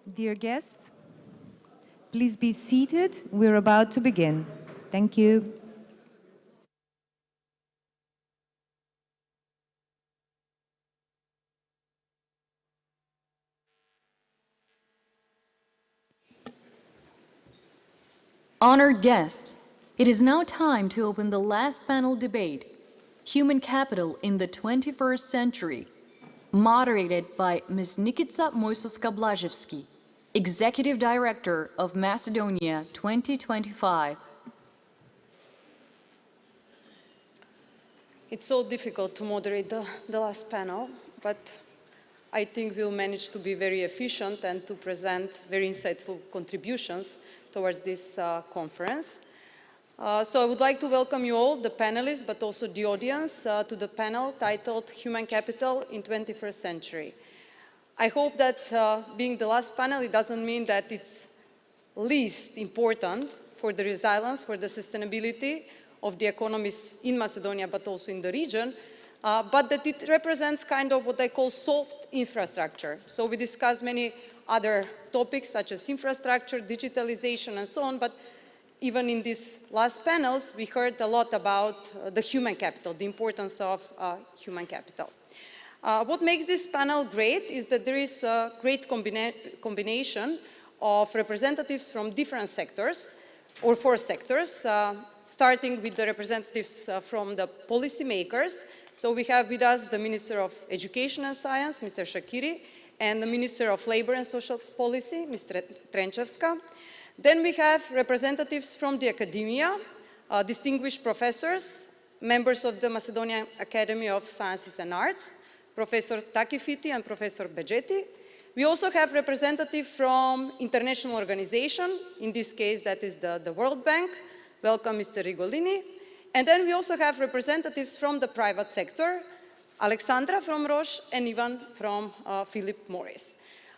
Dear guests, please be seated. We're about to begin. Thank you. Honored guests, it is now time to open the last panel debate, Human Capital in the 21st Century, moderated by Ms. Nikita Moisos-Kablazhevsky, Executive Director of Macedonia 2025. It's so difficult to moderate the last panel, but I think we'll manage to be very efficient and to present very insightful contributions towards this conference. So I would like to welcome you all, the panelists, but also the audience, to the panel titled Human Capital in 21st Century. I hope that being the last panel, it doesn't mean that it's least important for the resilience, for the sustainability of the economies in Macedonia, but also in the region, but that it represents kind of what I call soft infrastructure. So we discussed many other topics such as infrastructure, digitalization, and so on, but even in these last panels, we heard a lot about the human capital, the importance of human capital. What makes this panel great is that there is a great combination of representatives from different sectors, or four sectors, starting with the representatives from the policymakers. So we have with us the Minister of Education and Science, Mr. Shaqiri, and the Minister of Labor and Social Policy, Mr. Trenčevska. Then we have representatives from the academia, distinguished professors, members of the Macedonian Academy of Sciences and Arts, Professor Takifiti and Professor Begeti. We also have representatives from international organization, in this case that is the World Bank. Welcome, Mr. Rigolini. And then we also have representatives from the private sector, Alexandra from Roche and Ivan from Philip Morris.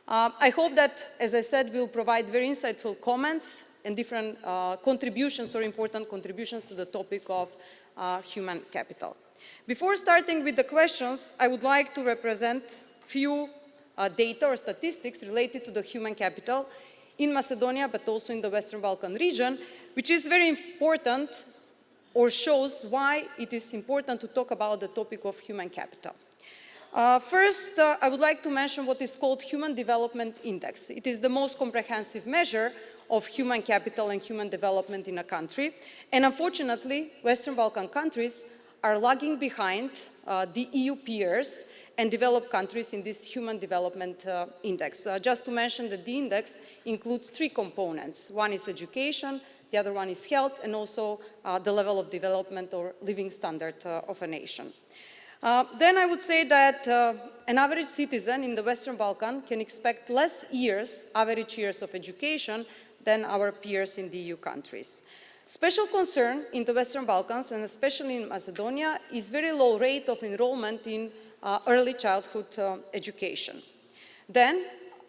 I hope that, as I said, we'll provide very insightful comments and different contributions or important contributions to the topic of human capital. Before starting with the questions, I would like to represent few data or statistics related to the human capital in Macedonia, but also in the Western Balkan region, which is very important or shows why it is important to talk about the topic of human capital. First, I would like to mention what is called Human Development Index. It is the most comprehensive measure of human capital and human development in a country. And unfortunately, Western Balkan countries are lagging behind the EU peers and developed countries in this Human Development Index. Just to mention that the index includes three components. One is education, the other one is health, and also the level of development or living standard of a nation. Then I would say that an average citizen in the Western Balkan can expect less years, average years of education than our peers in the EU countries. Special concern in the Western Balkans, and especially in Macedonia, is very low rate of enrollment in early childhood education. Then,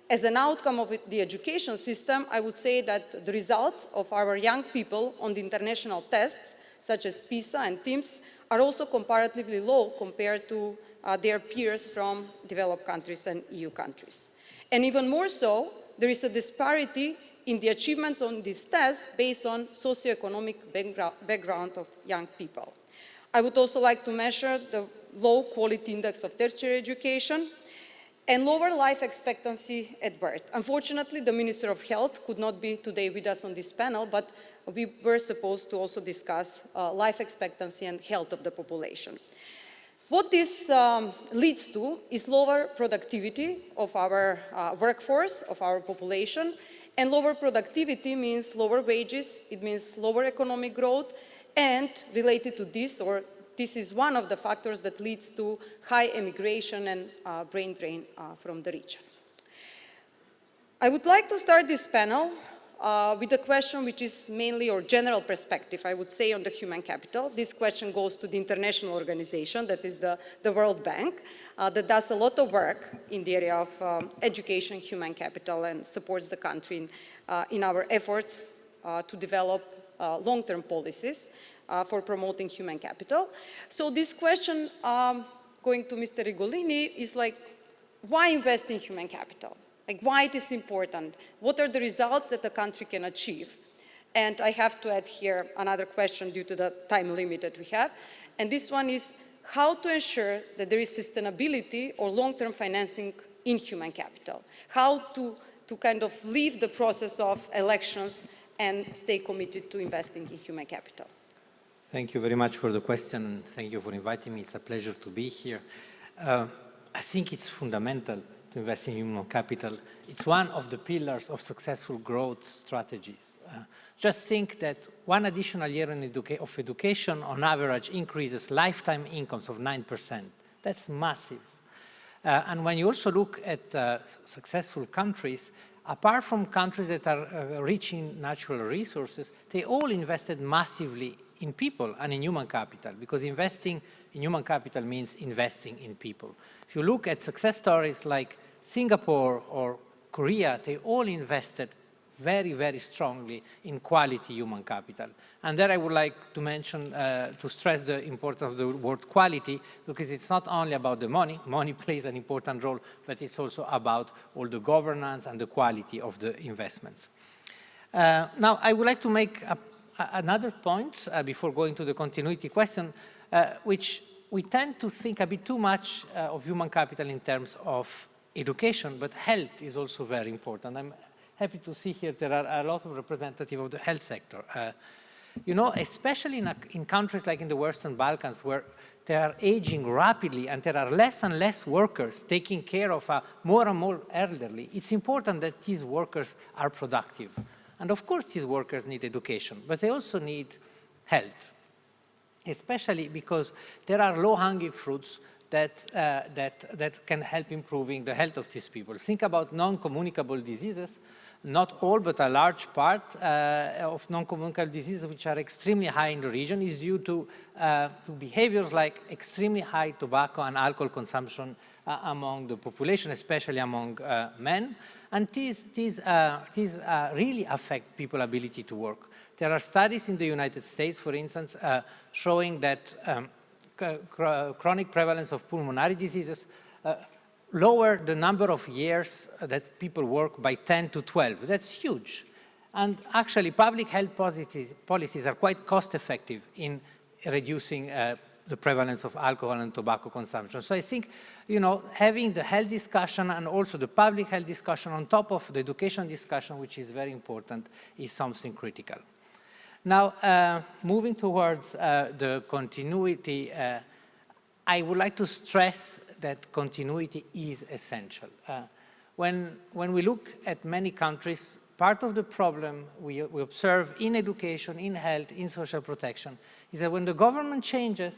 as an outcome of the education system, I would say that the results of our young people on the international tests, such as PISA and TIMSS, are also comparatively low compared to their peers from developed countries and EU countries. And even more so, there is a disparity in the achievements on these tests based on socioeconomic background of young people. I would also like to measure the low quality index of tertiary education and lower life expectancy at birth. Unfortunately, the Minister of Health could not be today with us on this panel, but we were supposed to also discuss life expectancy and health of the population. What this leads to is lower productivity of our workforce, of our population, and lower productivity means lower wages, it means lower economic growth, and related to this, or this is one of the factors that leads to high emigration and brain drain from the region. I would like to start this panel with a question which is mainly or general perspective, I would say, on the human capital. This question goes to the international organization, that is the World Bank, that does a lot of work in the area of education, human capital, and supports the country in our efforts to develop long-term policies for promoting human capital. So this question, going to Mr. Rigolini, is like, why invest in human capital? Like why it is important, what are the results that a country can achieve. And I have to add here another question due to the time limit that we have, and this one is how to ensure that there is sustainability or long-term financing in human capital, how to kind of leave the process of elections and stay committed to investing in human capital. Thank you very much for the question, and thank you for inviting me. It's a pleasure to be here. I think it's fundamental to invest in human capital. It's one of the pillars of successful growth strategies. Just think that one additional year of education on average increases lifetime incomes of 9%. That's massive. And when you also look at successful countries, apart from countries that are rich in natural resources, they all invested massively in people and in human capital, because investing in human capital means investing in people. If you look at success stories like Singapore or Korea, they all invested very, very strongly in quality human capital. And there I would like to mention, to stress the importance of the word quality, because it's not only about the money. Money plays an important role, but it's also about all the governance and the quality of the investments. Now, I would like to make another point before going to the continuity question, which we tend to think a bit too much of human capital in terms of education, but health is also very important. I'm happy to see here there are a lot of representatives of the health sector. You know, especially in countries like in the Western Balkans, where they are aging rapidly and there are less and less workers taking care of more and more elderly, it's important that these workers are productive. And of course, these workers need education, but they also need health, especially because there are low-hanging fruits that can help improving the health of these people. Think about non-communicable diseases. Not all, but a large part of non-communicable diseases which are extremely high in the region is due to behaviors like extremely high tobacco and alcohol consumption among the population, especially among men. And these really affect people's ability to work. There are studies in the United States, for instance, showing that chronic prevalence of pulmonary diseases lower the number of years that people work by 10 to 12. That's huge. And actually, public health policies are quite cost-effective in reducing the prevalence of alcohol and tobacco consumption. So I think, you know, having the health discussion and also the public health discussion on top of the education discussion, which is very important, is something critical. Now, moving towards the continuity, I would like to stress that continuity is essential. When we look at many countries, part of the problem we observe in education, in health, in social protection, is that when the government changes,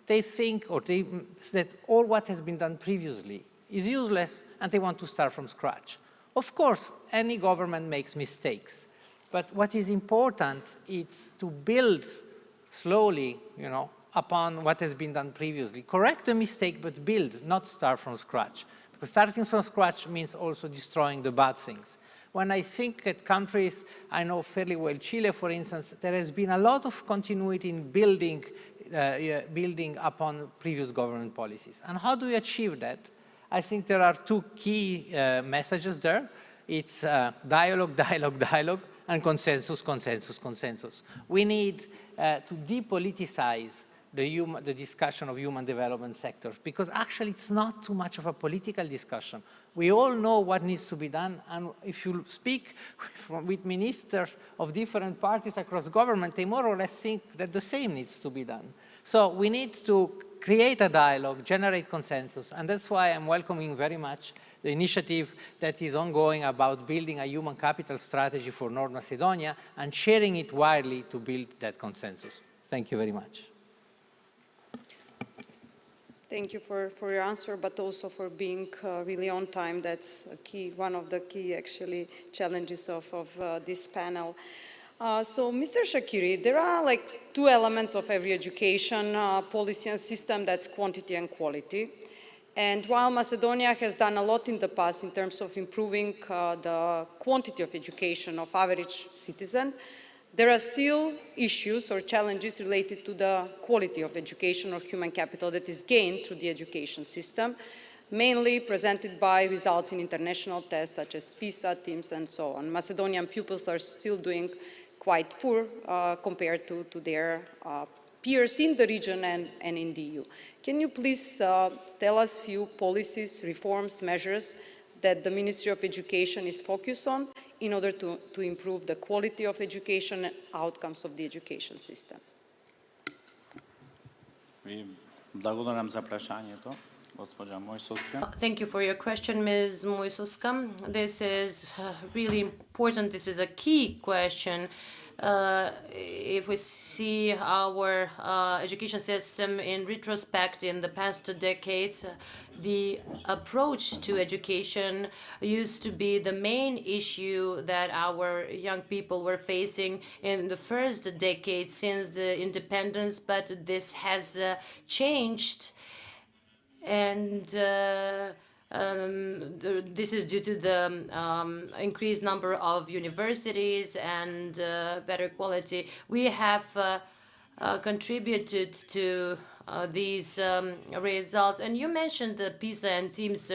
they think that all what has been done previously is useless and they want to start from scratch. Of course, any government makes mistakes, but what is important is to build slowly, you know, upon what has been done previously. Correct the mistake, but build, not start from scratch. Because starting from scratch means also destroying the bad things. When I think at countries, I know fairly well, Chile, for instance, there has been a lot of continuity in building upon previous government policies. And how do we achieve that? I think there are two key messages there. It's dialogue, dialogue, dialogue, and consensus, consensus, consensus. We need to depoliticize the discussion of human development sectors, because actually it's not too much of a political discussion. We all know what needs to be done, and if you speak with ministers of different parties across government, they more or less think that the same needs to be done. So we need to create a dialogue, generate consensus, and that's why I'm welcoming very much the initiative that is ongoing about building a human capital strategy for North Macedonia and sharing it widely to build that consensus. Thank you very much. Thank you for your answer, but also for being really on time. That's one of the key, actually, challenges of this panel. So, Mr. Shaqiri, there are like two elements of every education policy and system, that's quantity and quality. And while Macedonia has done a lot in the past in terms of improving the quantity of education of average citizen, there are still issues or challenges related to the quality of education or human capital that is gained through the education system. mainly presented by results in international tests such as PISA, TIMSS, and so on. Macedonian pupils are still doing quite poor compared to their peers in the region and in the EU. Can you please tell us a few policies, reforms, measures that the Ministry of Education is focused on in order to improve the quality of education and outcomes of the education system? Благодарам за прашањето, госпоđа Mojsovska. Thank you for your question, Ms. Mojsovska. This is really important. This is a key question. If we see our education system in retrospect in the past decades, the approach to education used to be the main issue that our young people were facing in the first decade since the independence, but this has changed, and this is due to the increased number of universities and better quality. We have contributed to these results. And you mentioned the PISA and TIMSS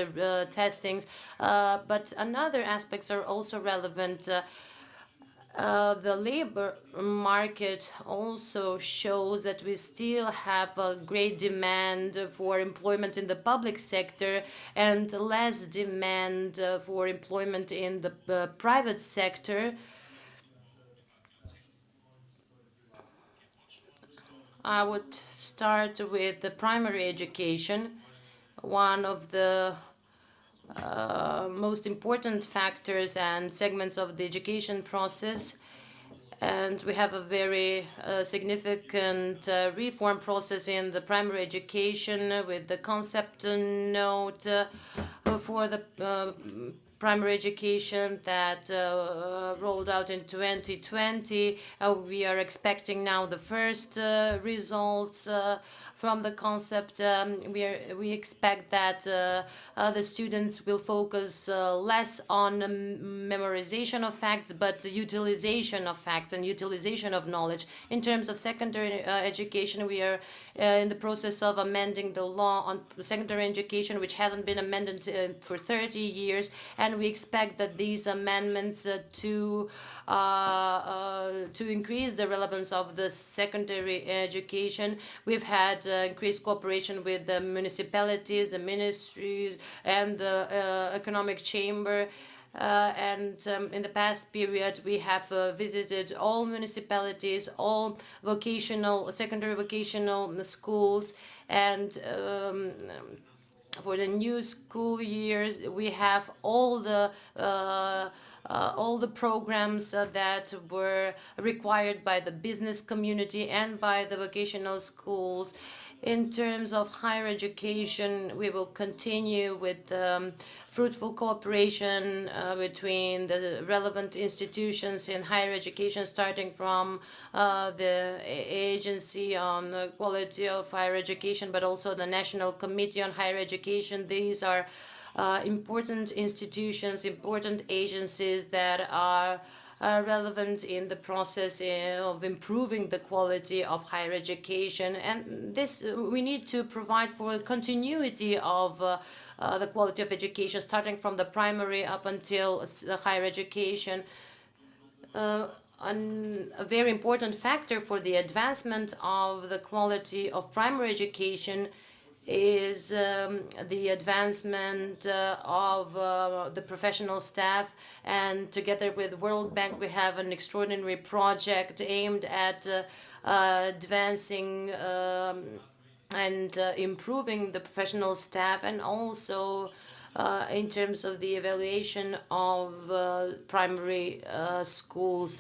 testings, but another aspects are also relevant. The labor market also shows that we still have a great demand for employment in the public sector and less demand for employment in the private sector. I would start with the primary education. One of the most important factors and segments of the education process, and we have a very significant reform process in the primary education with the concept note for the primary education that rolled out in 2020. We are expecting now the first results from the concept. We expect that the students will focus less on memorization of facts, but utilization of facts and utilization of knowledge. In terms of secondary education, we are in the process of amending the law on secondary education, which hasn't been amended for 30 years, and we expect that these amendments to increase the relevance of the secondary education. We've had increased cooperation with the municipalities, the ministries, and the economic chamber. In the past period, we have visited all municipalities, all secondary vocational schools, and for the new school years, we have all the programs that were required by the business community and by the vocational schools. In terms of higher education, we will continue with fruitful cooperation between the relevant institutions in higher education, starting from the Agency on the Quality of Higher Education, but also the National Committee on Higher Education. These are important institutions, important agencies that are relevant in the process of improving the quality of higher education. And this, we need to provide for continuity of the quality of education, starting from the primary up until the higher education. A very important factor for the advancement of the quality of primary education is the advancement of the professional staff, and together with World Bank we have an extraordinary project aimed at advancing and improving the professional staff, and also in terms of the evaluation of primary schools.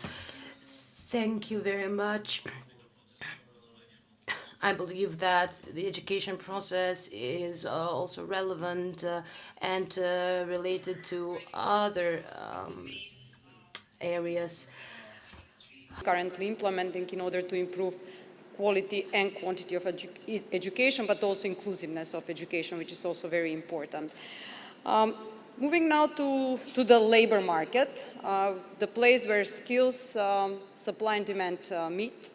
Thank you very much. I believe that the education process is also relevant and related to other areas. Currently implementing in order to improve quality and quantity of education, but also inclusiveness of education, which is also very important. Moving now to the labor market, the place where skills, supply and demand meet.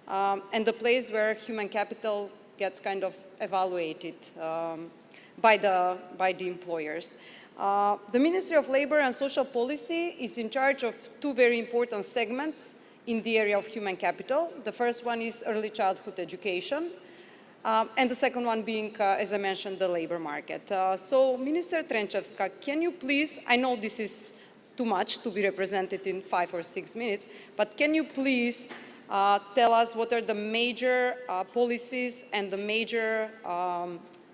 And the place where human capital gets kind of evaluated by the employers. The Ministry of Labor and Social Policy is in charge of two very important segments in the area of human capital. The first one is early childhood education, and the second one being, as I mentioned, the labor market. So, Minister Trenchevska, can you please, I know this is too much to be represented in 5 or 6 minutes, but can you please tell us what are the major policies and the major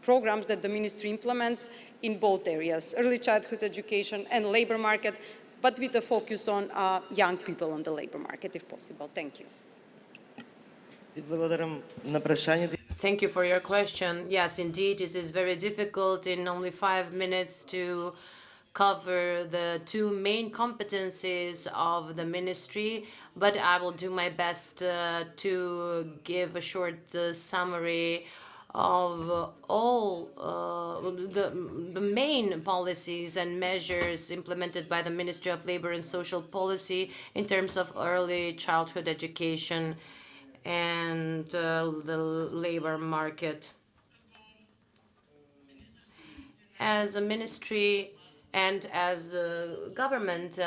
programs that the ministry implements in both areas, early childhood education and labor market, but with a focus on young people on the labor market, if possible. Thank you. Thank you for your question. Yes, indeed, it is very difficult in only 5 minutes to cover the two main competencies of the ministry, but I will do my best to give a short summary of all the main policies and measures implemented by the Ministry of Labor and Social Policy in terms of early childhood education and the labor market. As a ministry and as a government,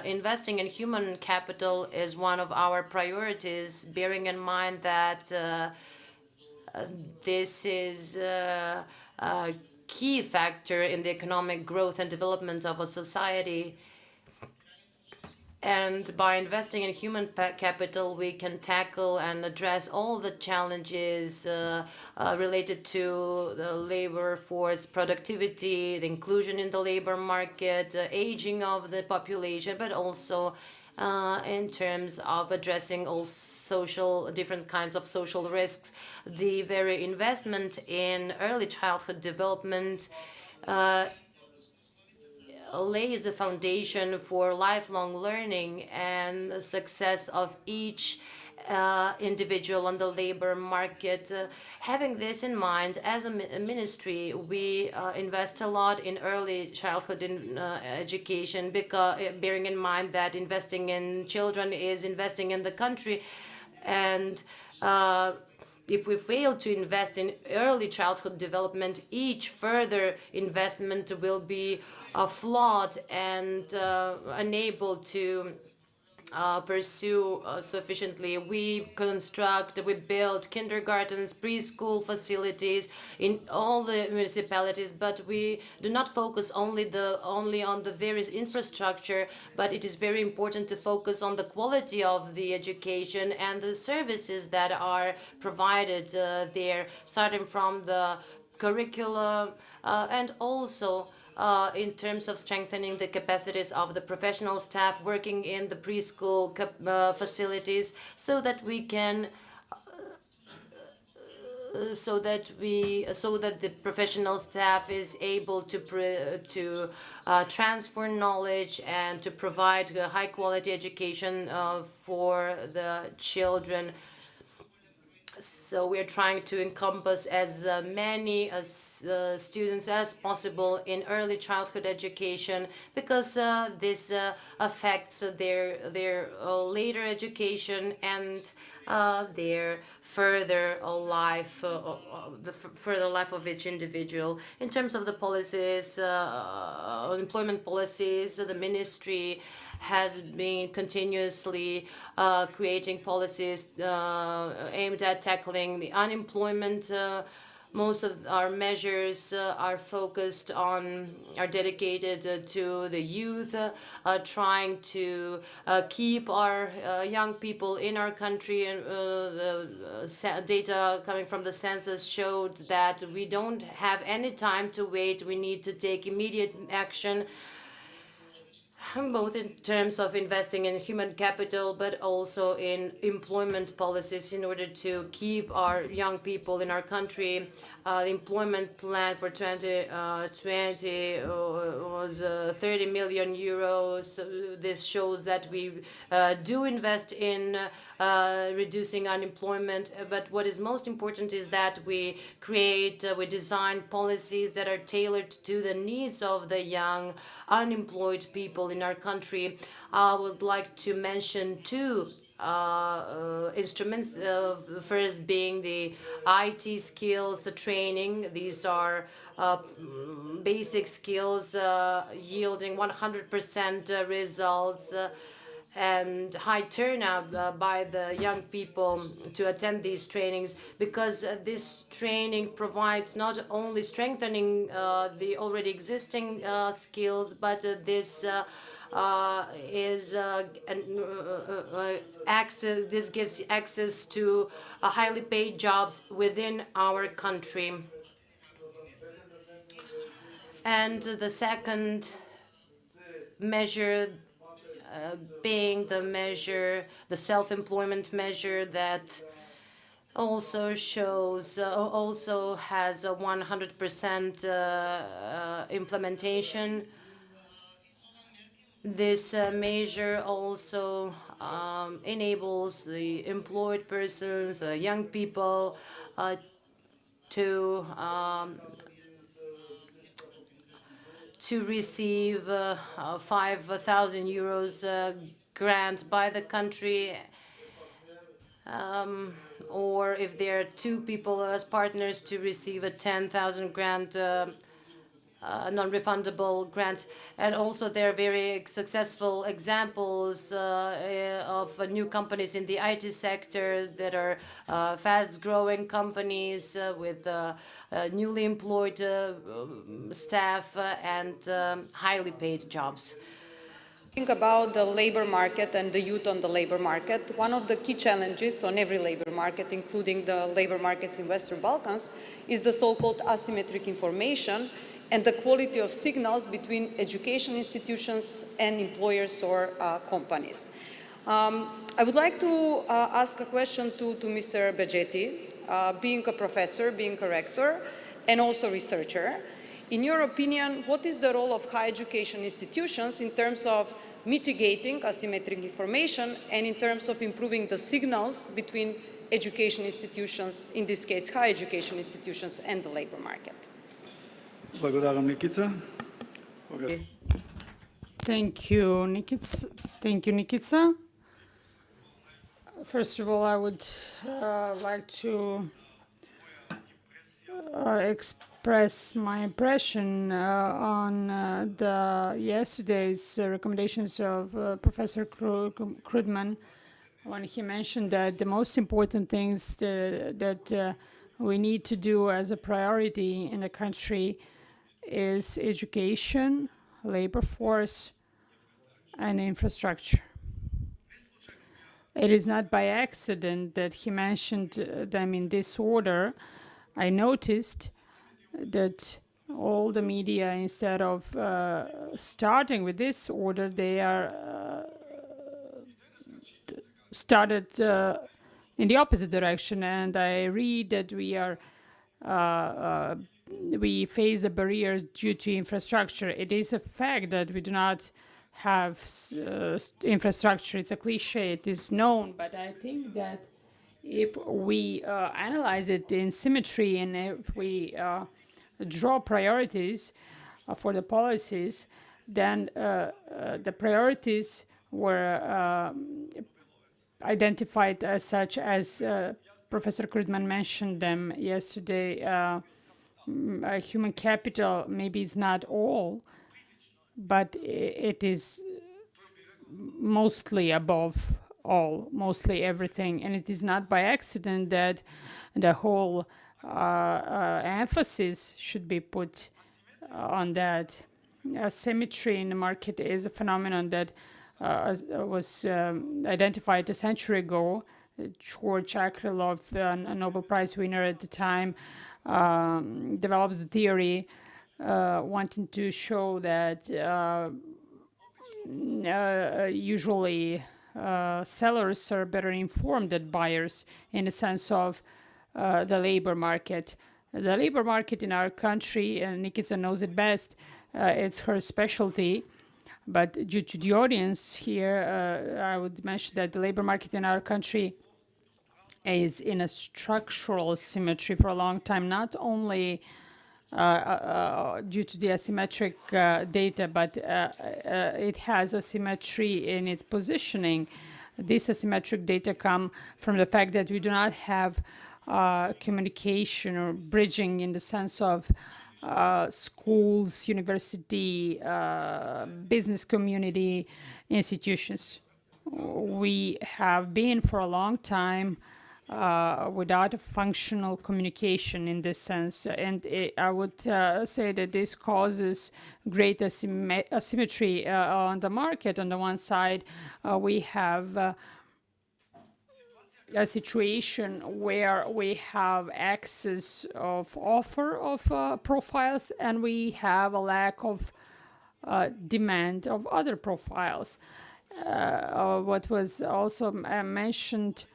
investing in human capital is one of our priorities, bearing in mind that this is a key factor in the economic growth and development of a society. And by investing in human capital, we can tackle and address all the challenges related to the labor force productivity, the inclusion in the labor market, aging of the population, but also in terms of addressing all different kinds of social risks. The very investment in early childhood development lays the foundation for lifelong learning and the success of each individual on the labor market. Having this in mind, as a ministry, we invest a lot in early childhood education, because bearing in mind that investing in children is investing in the country, and if we fail to invest in early childhood development, each further investment will be flawed and unable to pursue sufficiently. We build kindergartens, preschool facilities in all the municipalities, but we do not focus only on the various infrastructure, but it is very important to focus on the quality of the education and the services that are provided there, starting from the curriculum and also in terms of strengthening the capacities of the professional staff working in the preschool facilities, so that we can so that the professional staff is able to transfer knowledge and to provide a high quality education for the children. So we're trying to encompass as many students as possible in early childhood education, because this affects their later education and their further life, the further life of each individual. In terms of the policies, employment policies, the ministry has been continuously creating policies aimed at tackling the unemployment. Most of our measures are dedicated to the youth, trying to keep our young people in our country. And the data coming from the census showed that we don't have any time to wait. We need to take immediate action, both in terms of investing in human capital, but also in employment policies in order to keep our young people in our country. The employment plan for 2020 was 30 million euros. This shows that we do invest in reducing unemployment. But what is most important is that we design policies that are tailored to the needs of the young unemployed people in our country. I would like to mention two instruments. The first being the IT skills training. These are basic skills yielding 100% results and high turnout by the young people to attend these trainings, because this training provides not only strengthening the already existing skills, but this access. This gives access to highly paid jobs within our country. And the second measure being the self-employment measure that also shows, also has a 100% implementation. This measure also enables the employed persons, young people, to receive 5,000 euros grant by the country, or if there are two people as partners, to receive a 10,000 grant, non-refundable grant. And also there are very successful examples of new companies in the IT sector that are fast-growing companies with newly employed staff and highly paid jobs. Think about the labor market and the youth on the labor market. One of the key challenges on every labor market, including the labor markets in Western Balkans, is the so-called asymmetric information and the quality of signals between education institutions and employers or companies. I would like to ask a question to Mr. Begetti, being a professor, being a rector, and also researcher. In your opinion, what is the role of higher education institutions in terms of mitigating asymmetric information and in terms of improving the signals between education institutions, in this case, higher education institutions, and the labor market? Благодарам, Никица. Thank you, Nikica. Thank you, Nikica. First of all, I would like to express my impression on the yesterday's recommendations of Professor Krugman, when he mentioned that the most important things that we need to do as a priority in the country is education, labor force, and infrastructure. It is not by accident that he mentioned them in this order. I noticed that all the media, instead of starting with this order, they are started in the opposite direction. And I read that we face the barriers due to infrastructure. It is a fact that we do not have infrastructure. It's a cliche, it is known, but I think that if we analyze it in symmetry and if we draw priorities for the policies, then the priorities were identified as such as Professor Krugman mentioned them yesterday. Human capital maybe is not all, but it is mostly above all, mostly everything. And it is not by accident that the whole emphasis should be put on that. Asymmetry in the market is a phenomenon that was identified a century ago. George Akrylov, a Nobel Prize winner at the time, develops the theory wanting to show that usually sellers are better informed than buyers in the sense of the labor market. The labor market in our country, and Nikica knows it best, it's her specialty. But due to the audience here, I would mention that the labor market in our country is in a structural symmetry for a long time, not only due to the asymmetric data, but it has asymmetry in its positioning. This asymmetric data come from the fact that we do not have communication or bridging in the sense of schools, university, business community, institutions. We have been for a long time without a functional communication in this sense. And I would say that this causes great asymmetry on the market. On the one side, we have a situation where we have excess of offer of profiles, and we have a lack of demand of other profiles. What was also mentioned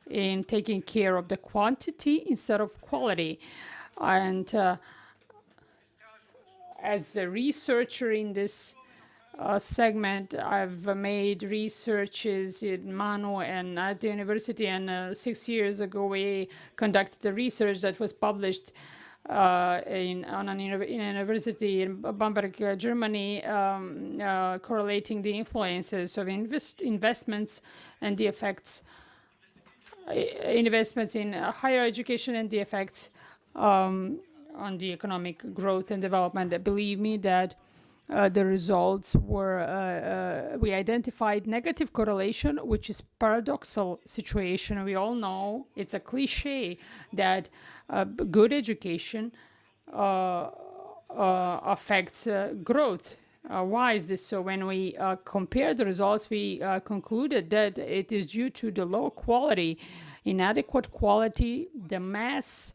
in taking care of the quantity instead of quality. And as a researcher in this segment, I've made researches in Manu and at the university, and 6 years ago we conducted the research that was published in a university in Bamberg, Germany, correlating the influences of investments and the effects investments in higher education and the effects on the economic growth and development. Believe me that the results were, we identified negative correlation, which is paradoxal situation. We all know it's a cliche that good education affects growth. Why is this so? When we compare the results, we concluded that it is due to the low quality, inadequate quality, the mass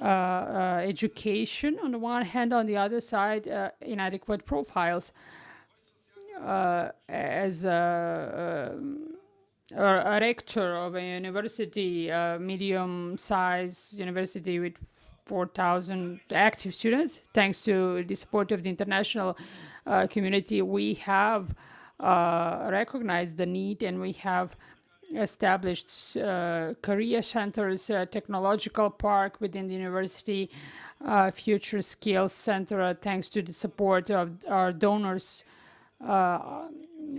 education on the one hand, on the other side, inadequate profiles. As a rector of a university, medium-sized university with 4,000 active students, thanks to the support of the international community, we have recognized the need, and we have established career centers, technological park within the university, future skills center, thanks to the support of our donors.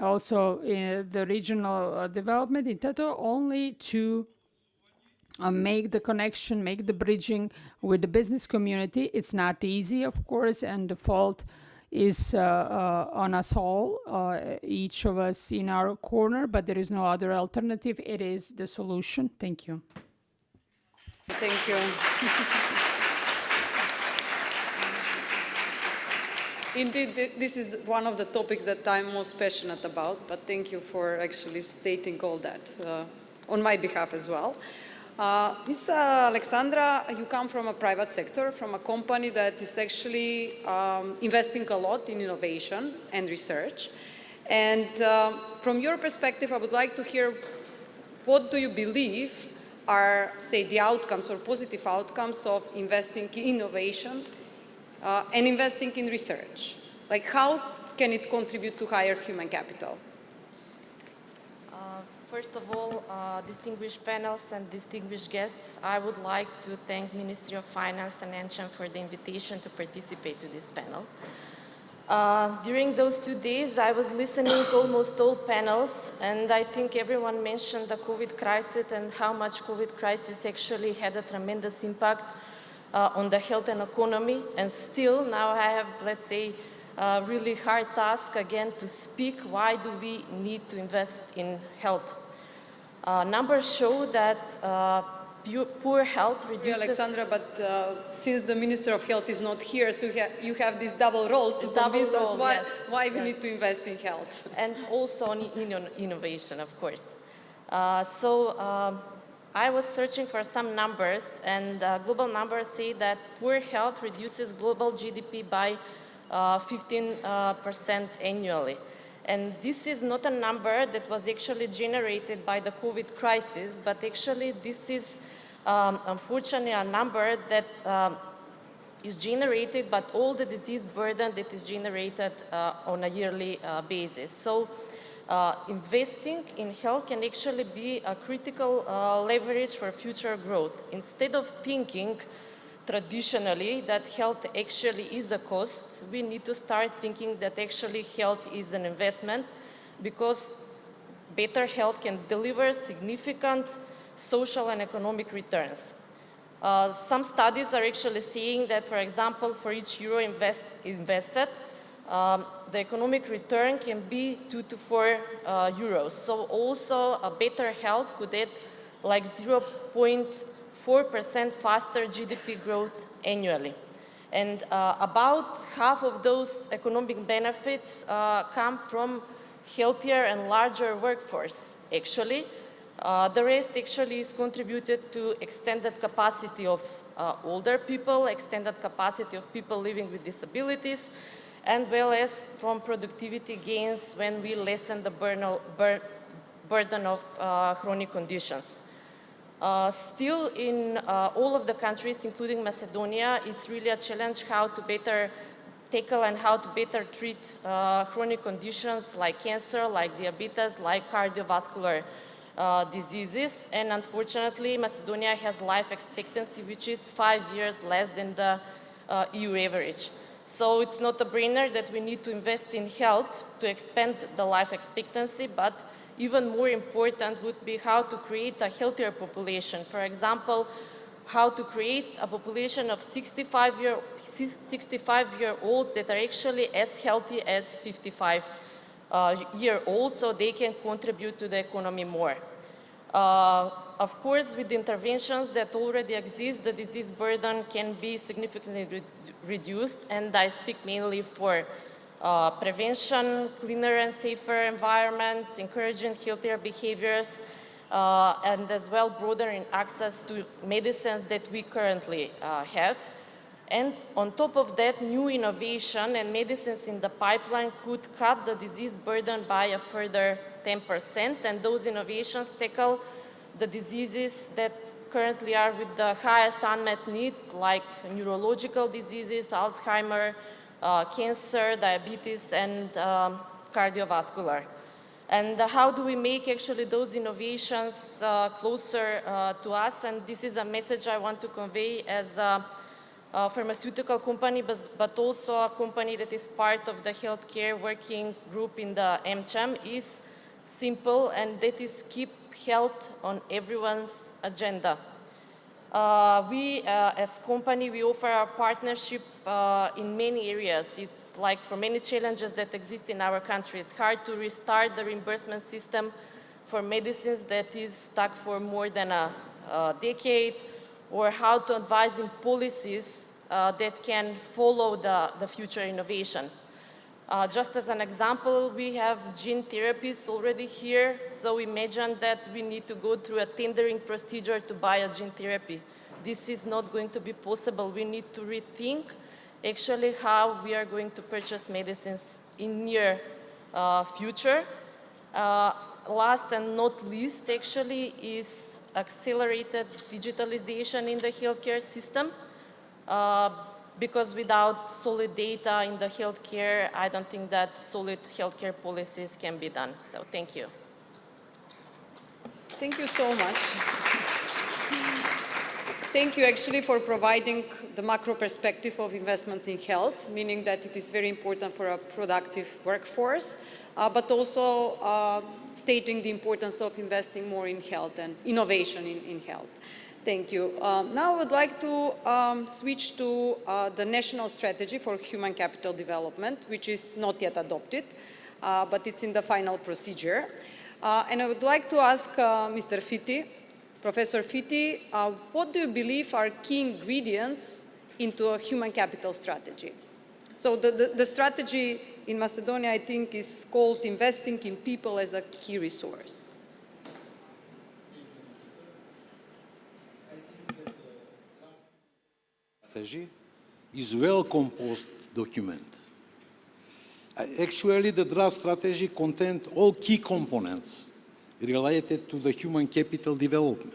Also in the regional development in Teto, only to make the connection, make the bridging with the business community. It's not easy, of course, and the fault is on us all, each of us in our corner, but there is no other alternative. It is the solution. Thank you. Thank you. Indeed, this is one of the topics that I'm most passionate about, but thank you for actually stating all that on my behalf as well. Ms. Alexandra, you come from a private sector, from a company that is actually investing a lot in innovation and research. And from your perspective, I would like to hear, what do you believe are, say, the outcomes or positive outcomes of investing in innovation and investing in research? Like, how can it contribute to higher human capital? First of all, distinguished panels and distinguished guests, I would like to thank Ministry of Finance and ENCHAM for the invitation to participate to this panel. During those 2 days, I was listening to almost all panels, and I think everyone mentioned the COVID crisis and how much COVID crisis actually had a tremendous impact on the health and economy. And still, now I have, let's say, a really hard task again to speak. Why do we need to invest in health? Numbers show that poor health reduces... Alexandra, but since the Minister of Health is not here, so you have this double role to convince us why we need to invest in health. And also in innovation, of course. I was searching for some numbers, and global numbers say that poor health reduces global GDP by 15% annually. And this is not a number that was actually generated by the COVID crisis, but actually this is unfortunately a number that is generated by all the disease burden that is generated on a yearly basis. So investing in health can actually be a critical leverage for future growth. Instead of thinking traditionally that health actually is a cost, we need to start thinking that actually health is an investment, because better health can deliver significant social and economic returns. Some studies are actually saying that, for example, for each euro invested, the economic return can be 2 to 4 euros. So also a better health could add like 0.4% faster GDP growth annually. And about half of those economic benefits come from healthier and larger workforce, actually. The rest actually is contributed to extended capacity of older people, extended capacity of people living with disabilities, and well as from productivity gains when we lessen the burden of chronic conditions. Still, in all of the countries, including Macedonia, it's really a challenge how to better tackle and how to better treat chronic conditions like cancer, like diabetes, like cardiovascular diseases. And unfortunately, Macedonia has life expectancy which is 5 years less than the EU average. So it's not a brainer that we need to invest in health to expand the life expectancy, but even more important would be how to create a healthier population. For example, how to create a population of 65-year-olds that are actually as healthy as 55-year-olds, so they can contribute to the economy more. Of course, with the interventions that already exist, the disease burden can be significantly reduced, and I speak mainly for prevention, cleaner and safer environment, encouraging healthier behaviors, and as well broadening access to medicines that we currently have. And on top of that, new innovation and medicines in the pipeline could cut the disease burden by a further 10%, and those innovations tackle the diseases that currently are with the highest unmet need, like neurological diseases, Alzheimer, cancer, diabetes, and cardiovascular. And how do we make actually those innovations closer to us? And this is a message I want to convey as a pharmaceutical company, but also a company that is part of the healthcare working group in the AmCham, is simple, and that is keep health on everyone's agenda. We, as company, we offer our partnership in many areas. It's like for many challenges that exist in our country. It's hard to restart the reimbursement system for medicines that is stuck for more than a decade, or how to advise in policies that can follow the future innovation. Just as an example, we have gene therapies already here, so imagine that we need to go through a tendering procedure to buy a gene therapy. This is not going to be possible. We need to rethink actually how we are going to purchase medicines in near future. Last and not least, actually, is accelerated digitalization in the healthcare system. Because without solid data in the healthcare, I don't think that solid healthcare policies can be done. So thank you. Thank you so much. Thank you actually for providing the macro perspective of investments in health, meaning that it is very important for a productive workforce, but also stating the importance of investing more in health and innovation in health. Thank you. Now I would like to switch to the National Strategy for Human Capital Development, which is not yet adopted, but it's in the final procedure. And I would like to ask Mr. Fiti, Professor Fiti, what do you believe are key ingredients into a human capital strategy? So the strategy in Macedonia, I think, is called investing in people as a key resource. Strategy is a well-composed document. Actually, the draft strategy contains all key components related to the human capital development.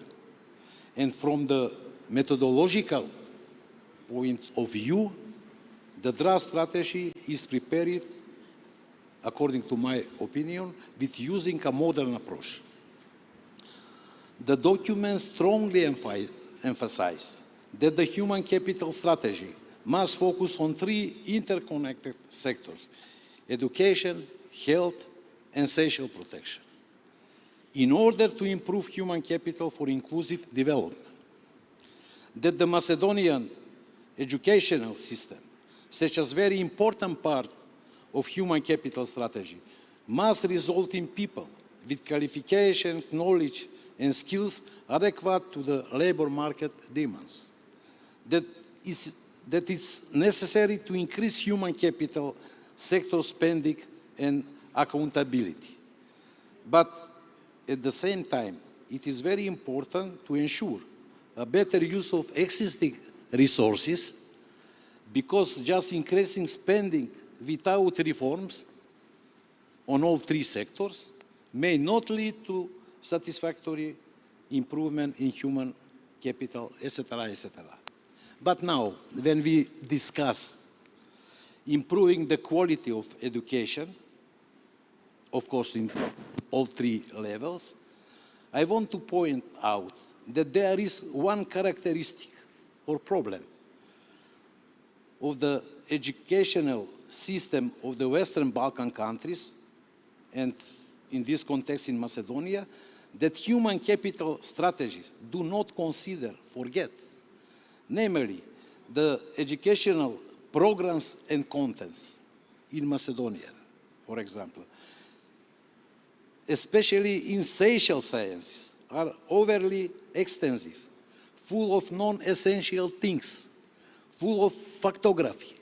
And from the methodological point of view, the draft strategy is prepared, according to my opinion, with using a modern approach. The document strongly emphasizes that the human capital strategy must focus on 3 interconnected sectors: education, health, and social protection. in order to improve human capital for inclusive development. That the Macedonian educational system, such as very important part of human capital strategy, must result in people with qualification, knowledge, and skills adequate to the labor market demands. That is necessary to increase human capital, sector spending, and accountability. But at the same time, it is very important to ensure a better use of existing resources, because just increasing spending without reforms on all three sectors may not lead to satisfactory improvement in human capital, etc., etc. But now, when we discuss improving the quality of education, of course in all three levels, I want to point out that there is one characteristic or problem of the educational system of the Western Balkan countries, and in this context in Macedonia, that human capital strategies do not consider, forget, namely the educational programs and contents in Macedonia, for example, especially in social sciences, are overly extensive, full of non-essential things, full of factography,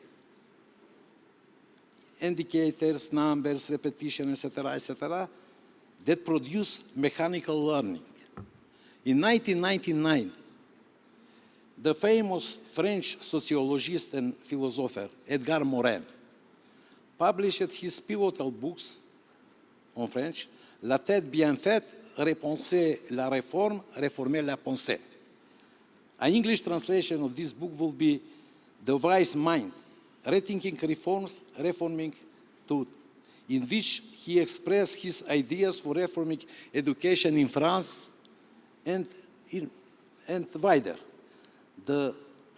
indicators, numbers, repetition, etc., etc., that produce mechanical learning. In 1999, the famous French sociologist and philosopher Edgar Morin published his pivotal books en French, La tête bien faite, repenser la réforme, réformer la pensée. An English translation of this book will be The Wise Mind, Rethinking Reforms, Reforming Thought, in which he expressed his ideas for reforming education in France and wider.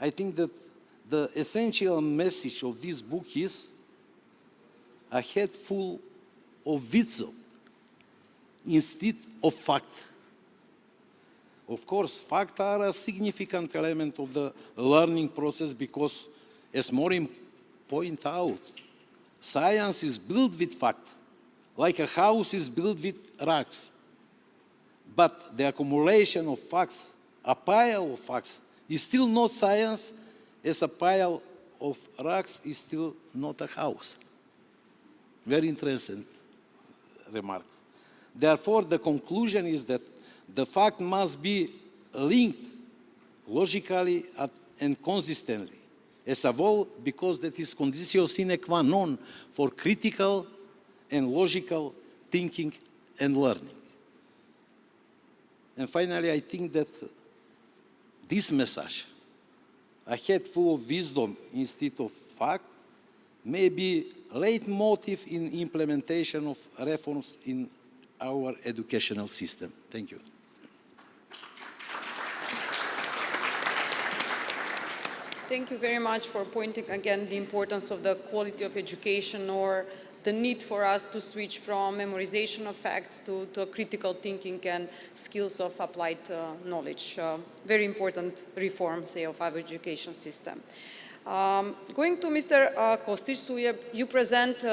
I think that the essential message of this book is a head full of wisdom instead of fact. Of course, facts are a significant element of the learning process because, as Morin pointed out, science is built with fact, like a house is built with rocks. But the accumulation of facts, a pile of facts, is still not science, as a pile of rocks is still not a house. Very interesting remarks. Therefore, the conclusion is that the fact must be linked logically and consistently, as a whole, because that is conditio sine qua non for critical and logical thinking and learning. And finally, I think that this message, a head full of wisdom instead of fact, may be leitmotif in implementation of reforms in our educational system. Thank you. Thank you very much for pointing again the importance of the quality of education, or the need for us to switch from memorization of facts to critical thinking and skills of applied knowledge. Very important reform, say, of our education system. Going to Mr. Kostic, so you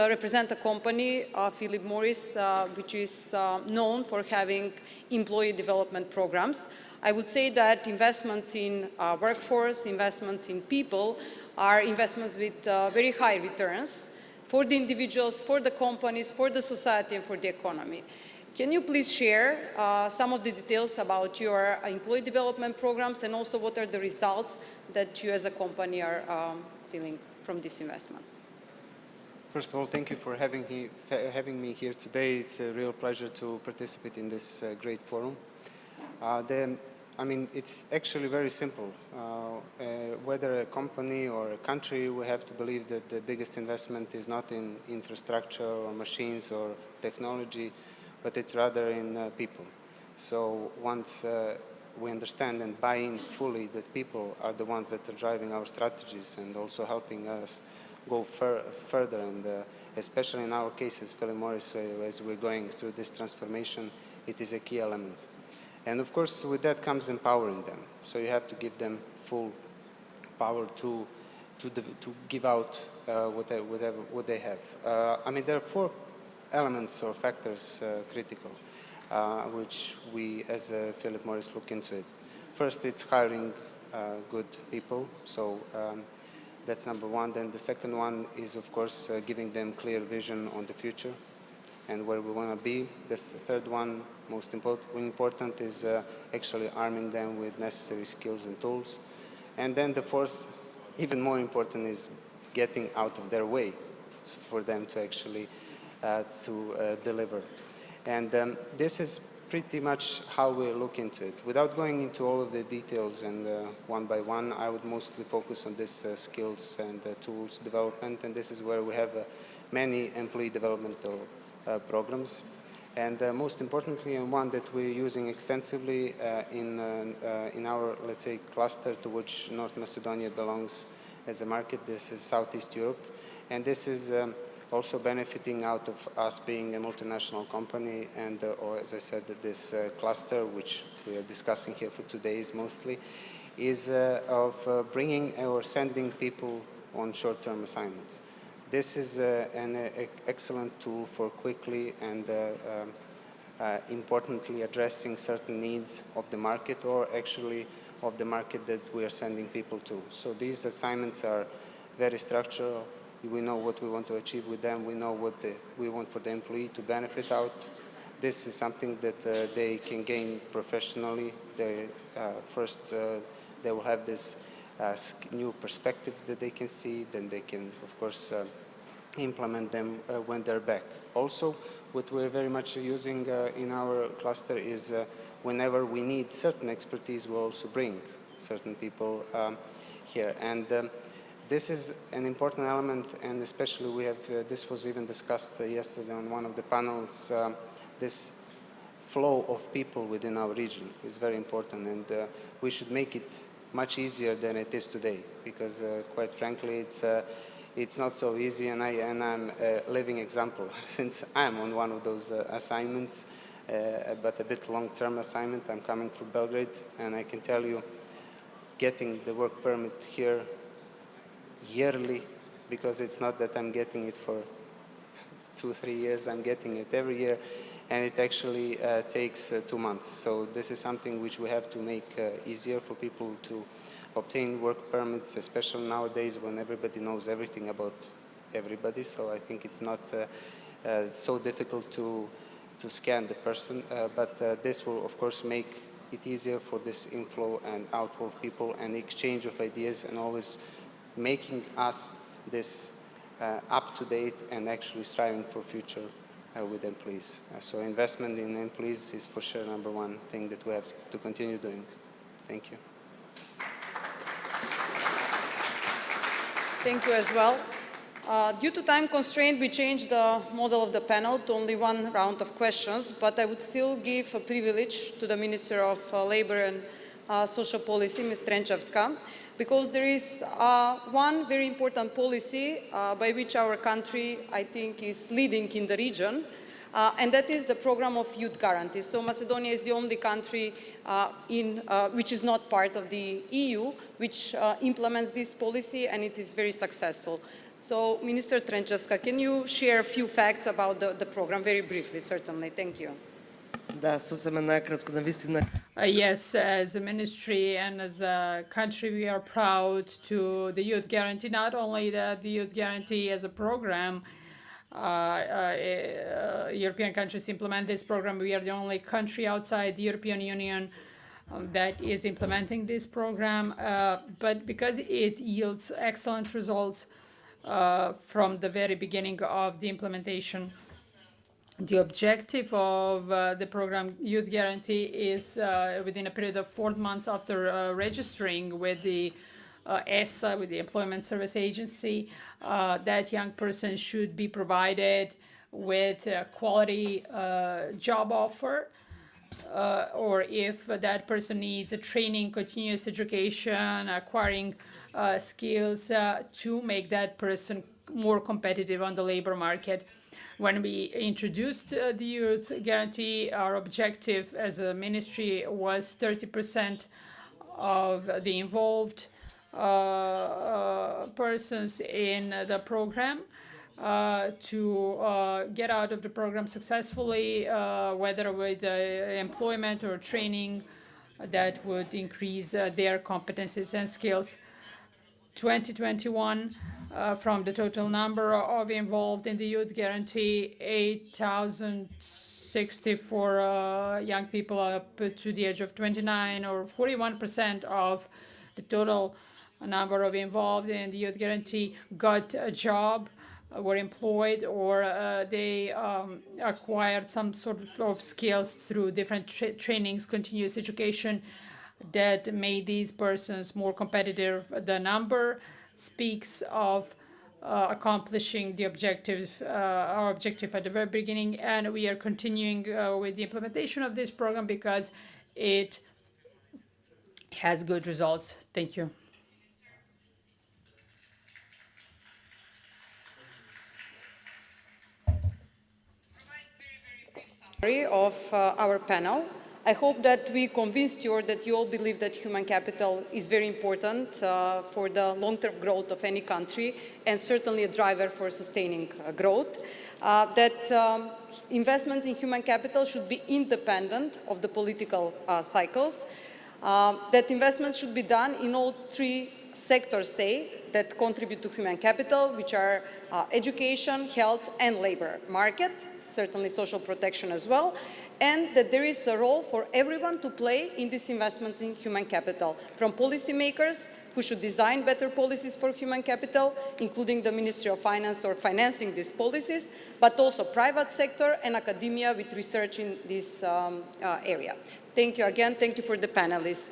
represent a company, Philip Morris, which is known for having employee development programs. I would say that investments in workforce, investments in people, are investments with very high returns for the individuals, for the companies, for the society, and for the economy. Can you please share some of the details about your employee development programs, and also what are the results that you as a company are feeling from these investments? First of all, thank you for having me here today. It's a real pleasure to participate in this great forum. I mean, it's actually very simple. Whether a company or a country, we have to believe that the biggest investment is not in infrastructure or machines or technology, but it's rather in people. So once we understand and buy in fully that people are the ones that are driving our strategies and also helping us go further, and especially in our case as Philip Morris, as we're going through this transformation, it is a key element. And of course, with that comes empowering them. So you have to give them full power to give out what they have. I mean, there are 4 elements or factors critical, which we as Philip Morris look into it. First, it's hiring good people. So that's number 1. Then the second one is, of course, giving them clear vision on the future and where we want to be. The third one, most important, is actually arming them with necessary skills and tools. And then the fourth, even more important, is getting out of their way for them to actually deliver. And this is pretty much how we look into it. Without going into all of the details and one by one, I would mostly focus on this skills and tools development, and this is where we have many employee developmental programs. And most importantly, and one that we're using extensively in our, let's say, cluster to which North Macedonia belongs as a market, this is Southeast Europe. And this is also benefiting out of us being a multinational company, and or as I said, this cluster, which we are discussing here for 2 days mostly, is of bringing or sending people on short-term assignments. This is an excellent tool for quickly and importantly addressing certain needs of the market, or actually of the market that we are sending people to. So these assignments are very structural. We know what we want to achieve with them. We know what we want for the employee to benefit out. This is something that they can gain professionally. They, they will have this new perspective that they can see. Then they can, of course, implement them when they're back. Also, what we're very much using in our cluster is whenever we need certain expertise, we'll also bring certain people here. And this is an important element, and especially we have, this was even discussed yesterday on one of the panels, this flow of people within our region is very important, and we should make it much easier than it is today, because quite frankly, it's not so easy, and I'm a living example, since I'm on one of those assignments, but a bit long-term assignment. I'm coming from Belgrade, and I can tell you, getting the work permit here yearly, because it's not that I'm getting it for 2 or 3 years, I'm getting it every year, and it actually takes 2 months. So this is something which we have to make easier for people to obtain work permits, especially nowadays when everybody knows everything about everybody. So I think it's not so difficult to scan the person, but this will of course make it easier for this inflow and outflow of people and exchange of ideas, and always making us this up to date and actually striving for future with employees. So investment in employees is for sure #1 thing that we have to continue doing. Thank you. Thank you as well. Due to time constraint, we changed the model of the panel to only 1 round of questions, but I would still give a privilege to the Minister of Labor and Social Policy, Ms. Trenčevska, because there is one very important policy by which our country, I think, is leading in the region, and that is the program of youth guarantee. So Macedonia is the only country which is not part of the EU, which implements this policy, and it is very successful. So Minister Trenčevska, can you share a few facts about the program, very briefly, certainly? Thank you. Yes, as a ministry and as a country, we are proud to the Youth Guarantee, not only that the Youth Guarantee as a program, European countries implement this program. We are the only country outside the European Union that is implementing this program, but because it yields excellent results from the very beginning of the implementation. The objective of the program Youth Guarantee is within a period of 4 months after registering with the ESA, with the Employment Service Agency, that young person should be provided with a quality job offer, or if that person needs a training, continuous education, acquiring skills to make that person more competitive on the labor market. When we introduced the Youth Guarantee, our objective as a ministry was 30% of the involved persons in the program to get out of the program successfully, whether with employment or training that would increase their competencies and skills. 2021, from the total number of involved in the Youth Guarantee, 8,064 young people up to the age of 29, or 41% of the total number of involved in the Youth Guarantee got a job, were employed, or they acquired some sort of skills through different trainings, continuous education that made these persons more competitive. The number speaks of accomplishing the objective, our objective at the very beginning, and we are continuing with the implementation of this program because it has good results. Thank you. Of our panel. I hope that we convinced you, or that you all believe that human capital is very important for the long-term growth of any country, and certainly a driver for sustaining growth. That investments in human capital should be independent of the political cycles. That investments should be done in all three sectors, that contribute to human capital, which are education, health, and labor market, certainly social protection as well, and that there is a role for everyone to play in these investments in human capital, from policymakers who should design better policies for human capital, including the Ministry of Finance or financing these policies, but also private sector and academia with research in this area. Thank you again. Thank you for the panelists.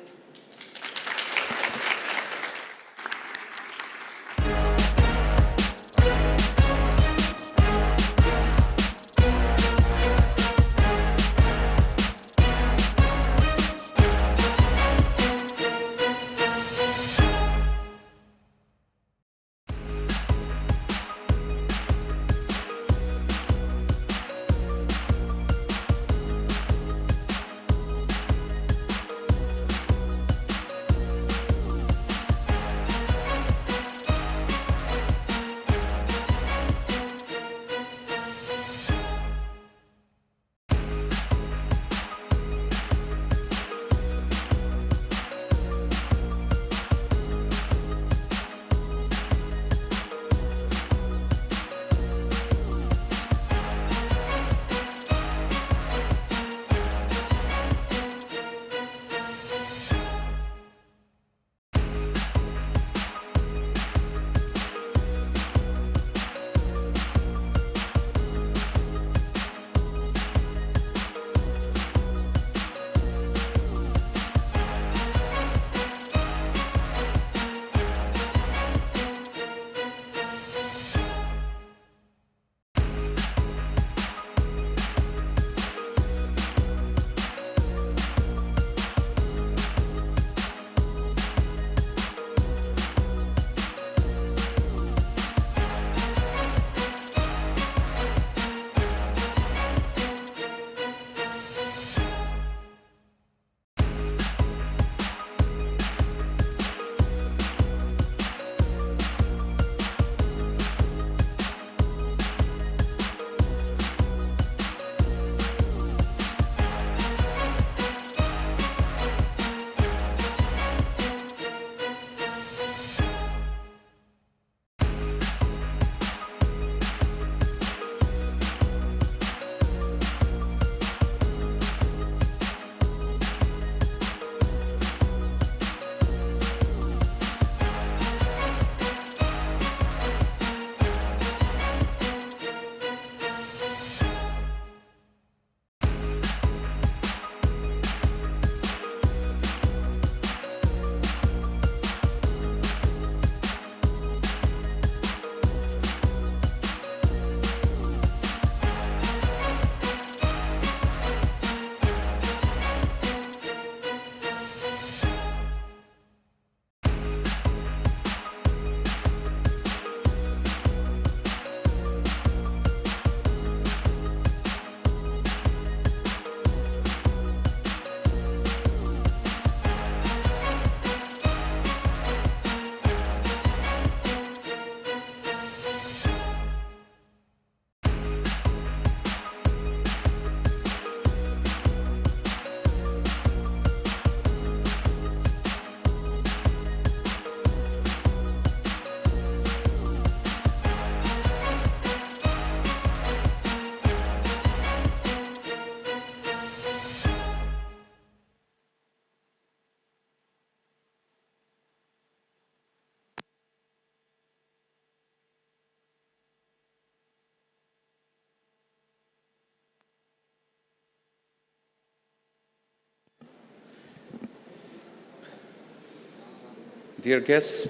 Dear guests,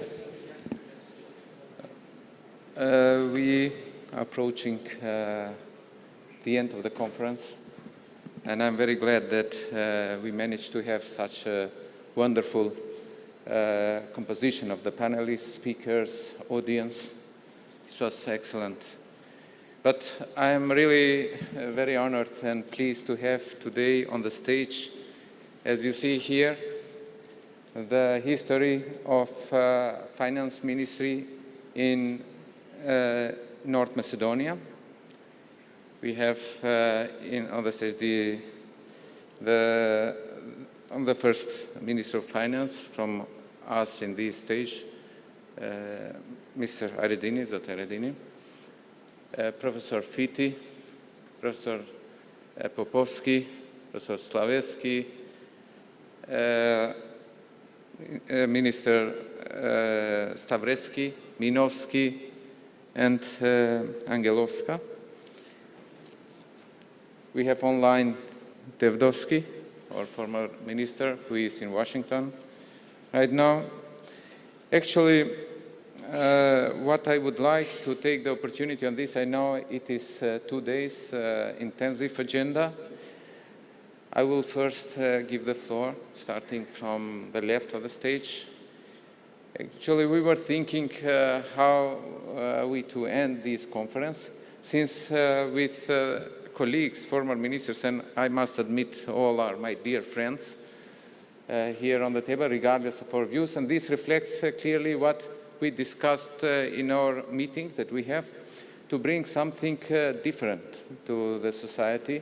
we are approaching the end of the conference, and I'm very glad that we managed to have such a wonderful composition of the panelists, speakers, audience. This was excellent. But I am really very honored and pleased to have today on the stage, as you see here, the history of finance ministry in North Macedonia. We have on the stage the first Minister of Finance from us in this stage, Mr. Aredini, Zote Aredini, Professor Fiti, Professor Popovsky, Professor Slavevsky, Minister Stavreski, Minovsky, and Angelovska. We have online Tevdovsky, our former minister, who is in Washington right now. Actually, what I would like to take the opportunity on this, I know it is 2 days intensive agenda. I will first give the floor, starting from the left of the stage. Actually, we were thinking how we to end this conference, since with colleagues, former ministers, and I must admit all are my dear friends here on the table, regardless of our views, and this reflects clearly what we discussed in our meetings that we have, to bring something different to the society,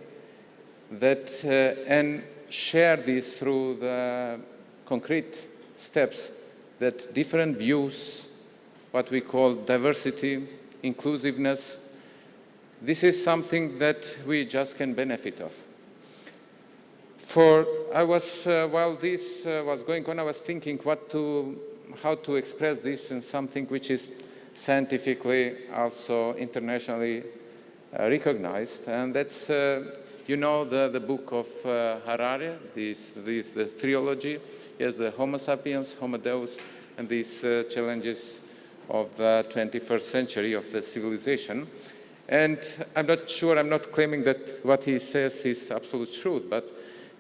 that and share this through the concrete steps that different views, what we call diversity, inclusiveness, this is something that we just can benefit of. While this was going on, I was thinking how to express this in something which is scientifically also internationally recognized, and that's you know the book of Harari, the trilogy, is the Homo sapiens, Homo Deus, and these challenges of the 21st century of the civilization. And I'm not sure, I'm not claiming that what he says is absolute truth, but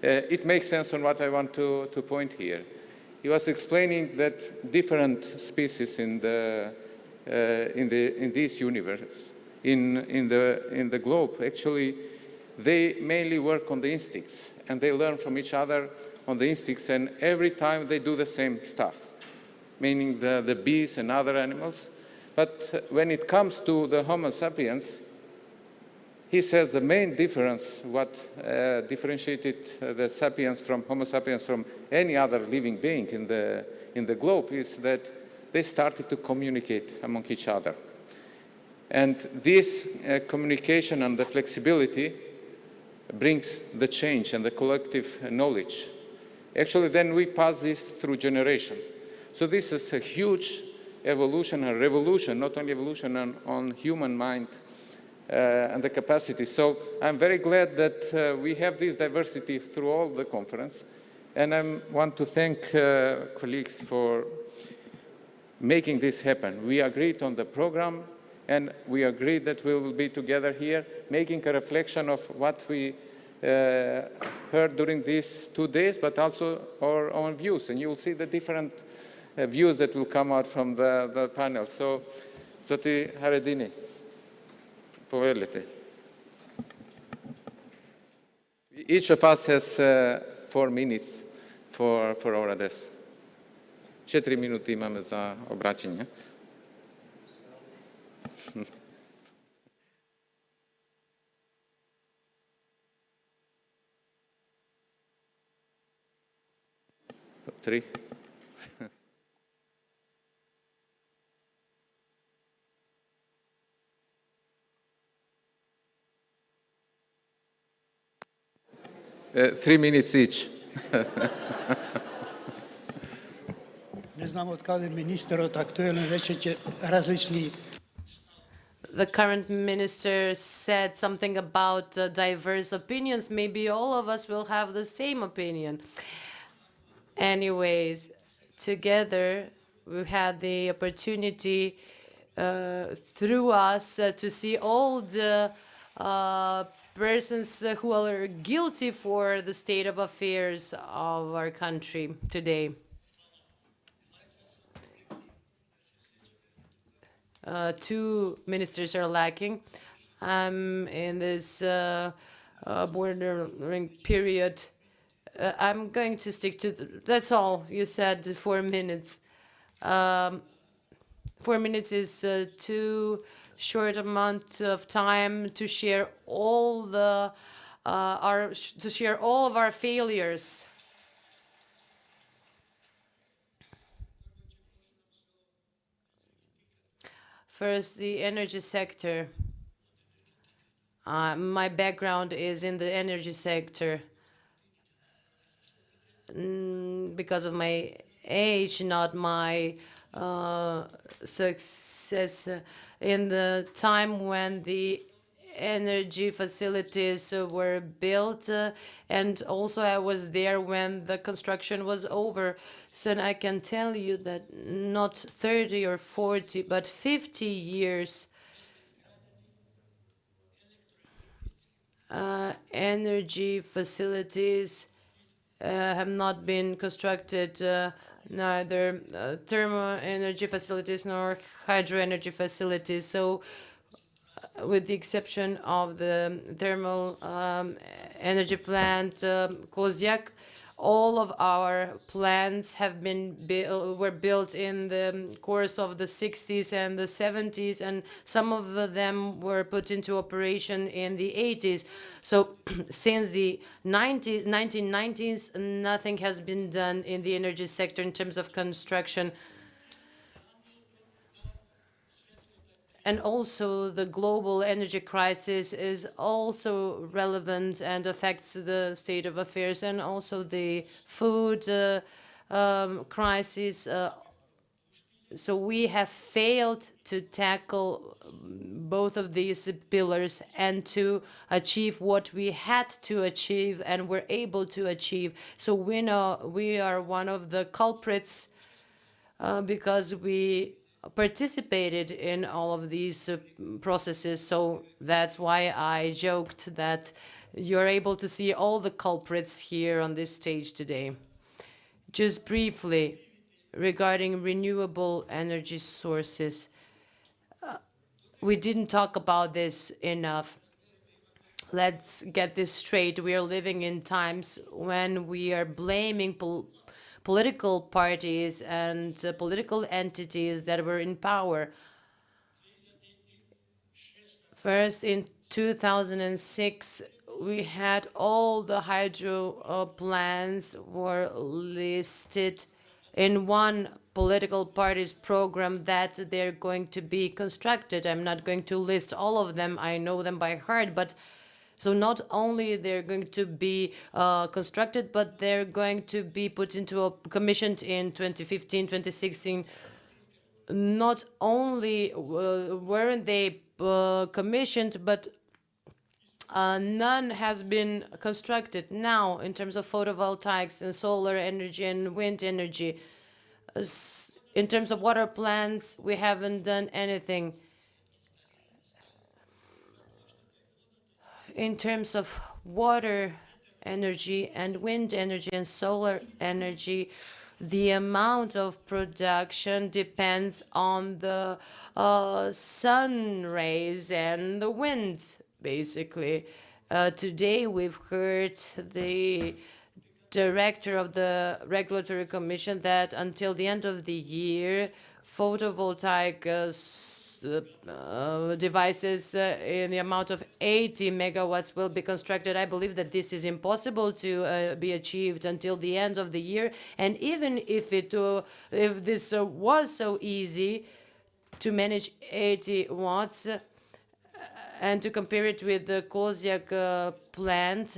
it makes sense on what I want to point here. He was explaining that different species in this universe, in the globe, actually, they mainly work on the instincts, and they learn from each other on the instincts, and every time they do the same stuff, meaning the bees and other animals. But when it comes to the Homo sapiens, he says the main difference, what differentiated the sapiens from Homo sapiens from any other living being in the globe, is that they started to communicate among each other. And this communication and the flexibility brings the change and the collective knowledge. Actually, then we pass this through generations. So this is a huge evolution, a revolution, not only evolution on human mind and the capacity. So I'm very glad that we have this diversity through all the conference. And I want to thank colleagues for making this happen. We agreed on the program, and we agreed that we will be together here, making a reflection of what we heard during these 2 days, but also our own views. And you will see the different views that will come out from the panel. So, Zoti Haredini, povedite. Each of us has 4 minutes for our address. 4 minuty imame za obraćanje. Three. Three minutes each. Ne znam od kada je ministar aktuelno reći će različni. The current minister said something about diverse opinions. Maybe all of us will have the same opinion. Anyways, together we had the opportunity through us to see all the persons who are guilty for the state of affairs of our country today. Two ministers are lacking. In this bordering period, I'm going to stick to, that's all. You said 4 minutes. 4 minutes is too short amount of time to share all the to share all of our failures. First, the energy sector. My background is in the energy sector. Because of my age, not my success. In the time when the energy facilities were built, and also I was there when the construction was over. So I can tell you that not 30 or 40, but 50 years energy facilities have not been constructed, neither thermal energy facilities nor hydro energy facilities. So with the exception of the thermal energy plant Kozyak, all of our plants have been were built in the course of the 60s and the 70s, and some of them were put into operation in the 80s. So since the 1990s, nothing has been done in the energy sector in terms of construction. And also the global energy crisis is also relevant and affects the state of affairs, and also the food crisis. So we have failed to tackle both of these pillars and to achieve what we had to achieve and were able to achieve. So we know we are one of the culprits because we participated in all of these processes. So that's why I joked that you're able to see all the culprits here on this stage today. Just briefly, regarding renewable energy sources, we didn't talk about this enough. Let's get this straight. We are living in times when we are blaming political parties and political entities that were in power. First, in 2006, we had all the hydro plants were listed in one political party's program that they're going to be constructed. I'm not going to list all of them. I know them by heart, but so not only they're going to be constructed, but they're going to be put into a commissioned in 2015, 2016. Not only weren't they commissioned, but none has been constructed. Now, in terms of photovoltaics and solar energy and wind energy, in terms of water plants, we haven't done anything. In terms of water energy and wind energy and solar energy, the amount of production depends on the sun rays and the wind, basically. Today, we've heard the director of the Regulatory Commission that until the end of the year, photovoltaic devices in the amount of 80 megawatts will be constructed. I believe that this is impossible to be achieved until the end of the year. And even if this was so easy to manage 80 watts and to compare it with the Kozyak plant,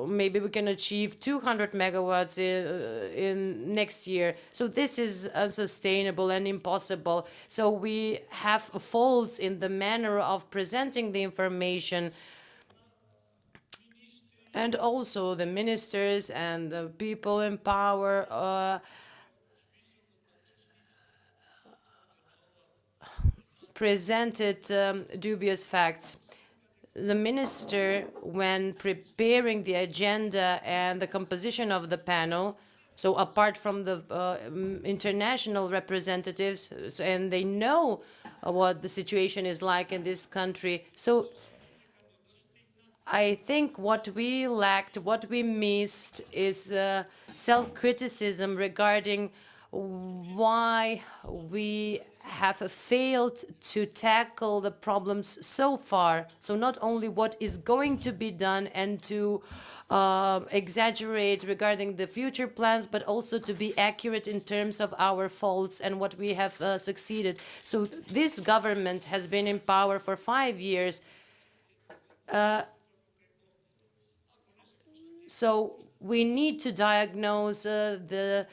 maybe we can achieve 200 megawatts in next year. So this is unsustainable and impossible. So we have faults in the manner of presenting the information. And also the ministers and the people in power presented dubious facts. The minister, when preparing the agenda and the composition of the panel, so apart from the international representatives, and they know what the situation is like in this country, so I think what we lacked, what we missed is self-criticism regarding why we have failed to tackle the problems so far. So not only what is going to be done and to exaggerate regarding the future plans, but also to be accurate in terms of our faults and what we have succeeded. So this government has been in power for 5 years. So we need to diagnose the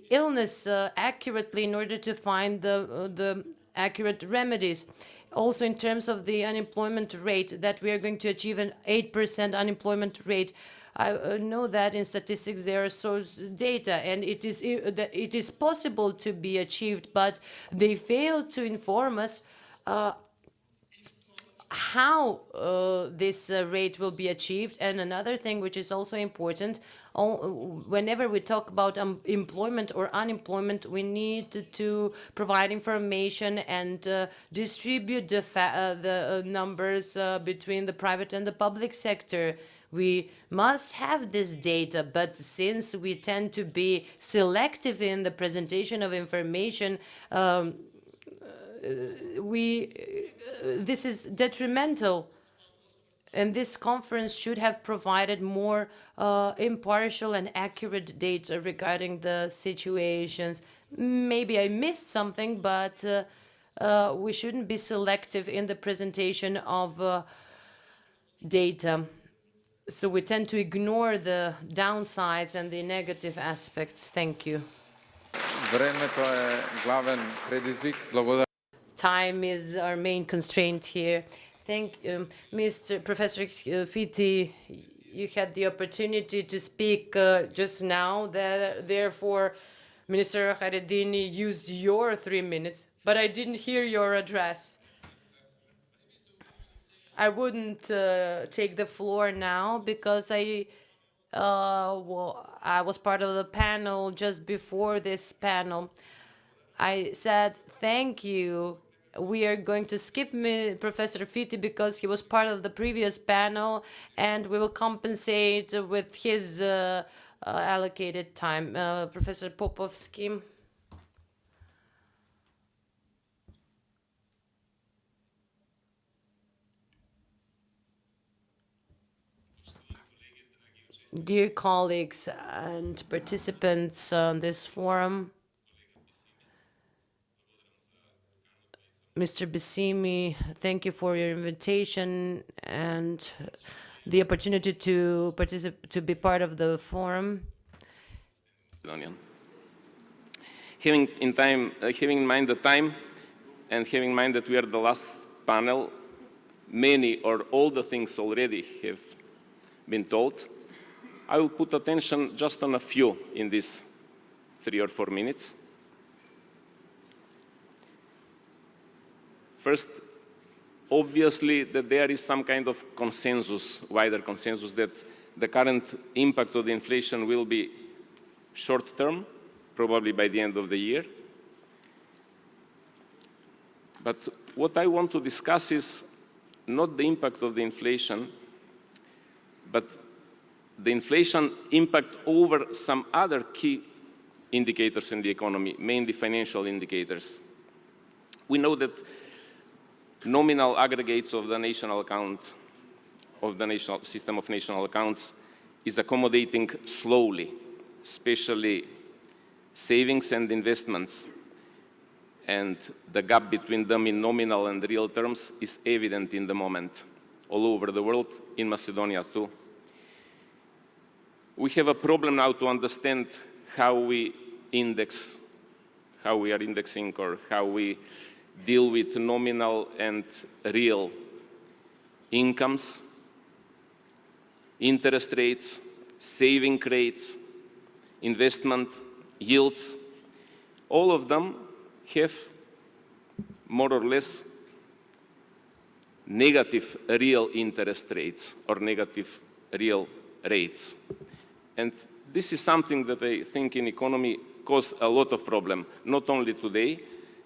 illness accurately in order to find the accurate remedies. Also in terms of the unemployment rate, that we are going to achieve an 8% unemployment rate. I know that in statistics there are source data, and it is possible to be achieved, but they fail to inform us how this rate will be achieved. And another thing which is also important, whenever we talk about employment or unemployment, we need to provide information and distribute the numbers between the private and the public sector. We must have this data, but since we tend to be selective in the presentation of information, this is detrimental, and this conference should have provided more impartial and accurate data regarding the situations. Maybe I missed something, but we shouldn't be selective in the presentation of data. So we tend to ignore the downsides and the negative aspects. Thank you. Time is our main constraint here. Thank you, Professor Fiti. You had the opportunity to speak just now. Therefore, Minister Haredini used your 3 minutes, but I didn't hear your address. I wouldn't take the floor now because I was part of the panel just before this panel. I said thank you. We are going to skip Professor Fiti because he was part of the previous panel, and we will compensate with his allocated time. Professor Popovsky. Dear colleagues and participants on this forum, Mr. Bissimi, thank you for your invitation and the opportunity to be part of the forum. Having in mind the time and having in mind that we are the last panel, many or all the things already have been told. I will put attention just on a few in these 3 or 4 minutes. First, obviously that there is some kind of consensus, wider consensus, that the current impact of the inflation will be short-term, probably by the end of the year. But what I want to discuss is not the impact of the inflation, but the inflation impact over some other key indicators in the economy, mainly financial indicators. We know that nominal aggregates of the national account, of the national system of national accounts, is accommodating slowly, especially savings and investments. And the gap between them in nominal and real terms is evident in the moment, all over the world, in Macedonia too. We have a problem now to understand how we index, how we are indexing, or how we deal with nominal and real incomes, interest rates, saving rates, investment yields. All of them have more or less negative real interest rates or negative real rates. And this is something that I think in economy causes a lot of problem, not only today,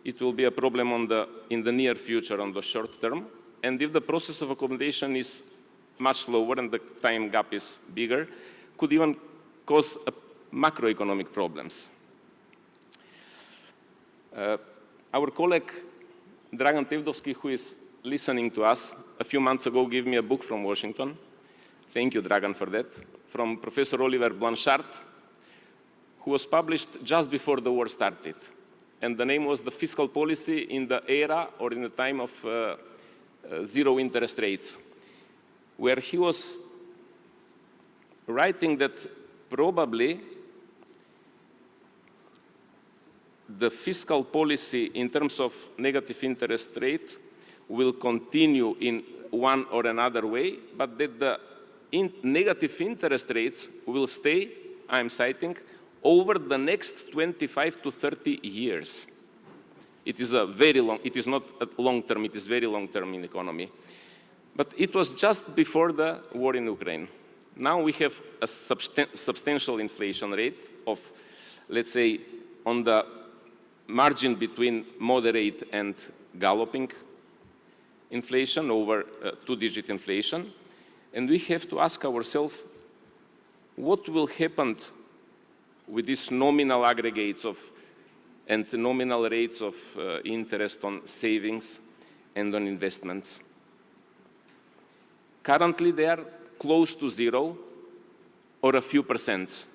it will be a problem in the near future, on the short term. And if the process of accommodation is much lower and the time gap is bigger, could even cause macroeconomic problems. Our colleague Dragan Tevdovsky, who is listening to us, a few months ago gave me a book from Washington. Thank you, Dragan, for that. From Professor Oliver Blanchard, who was published just before the war started. And the name was The Fiscal Policy in the Era or in the Time of Zero Interest Rates, where he was writing that probably the fiscal policy in terms of negative interest rate will continue in one or another way, but that the negative interest rates will stay, I'm citing, over the next 25 to 30 years. It is a very long, it is not long term, it is very long term in economy. But it was just before the war in Ukraine. Now we have a substantial inflation rate of, let's say, on the margin between moderate and galloping inflation, over two-digit inflation. And we have to ask ourselves, what will happen with these nominal aggregates of and nominal rates of interest on savings and on investments? Currently, they are close to zero or a few percents.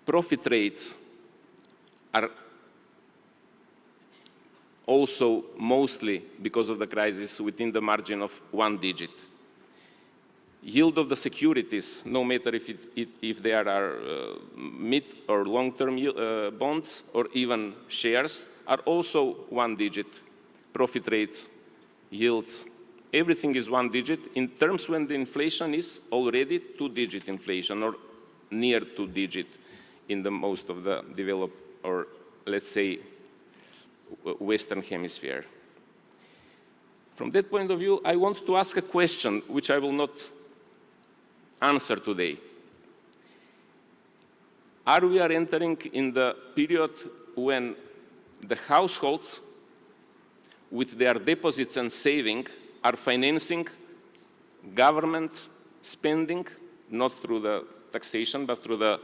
Profit rates are also mostly, because of the crisis, within the margin of one digit. Yield of the securities, no matter if they are mid or long-term bonds or even shares, are also one digit. Profit rates, yields, everything is one digit in terms when the inflation is already two-digit inflation or near two-digit in the most of the developed, or let's say, Western Hemisphere. From that point of view, I want to ask a question which I will not answer today. Are we entering in the period when the households with their deposits and saving are financing government spending, not through the taxation, but through the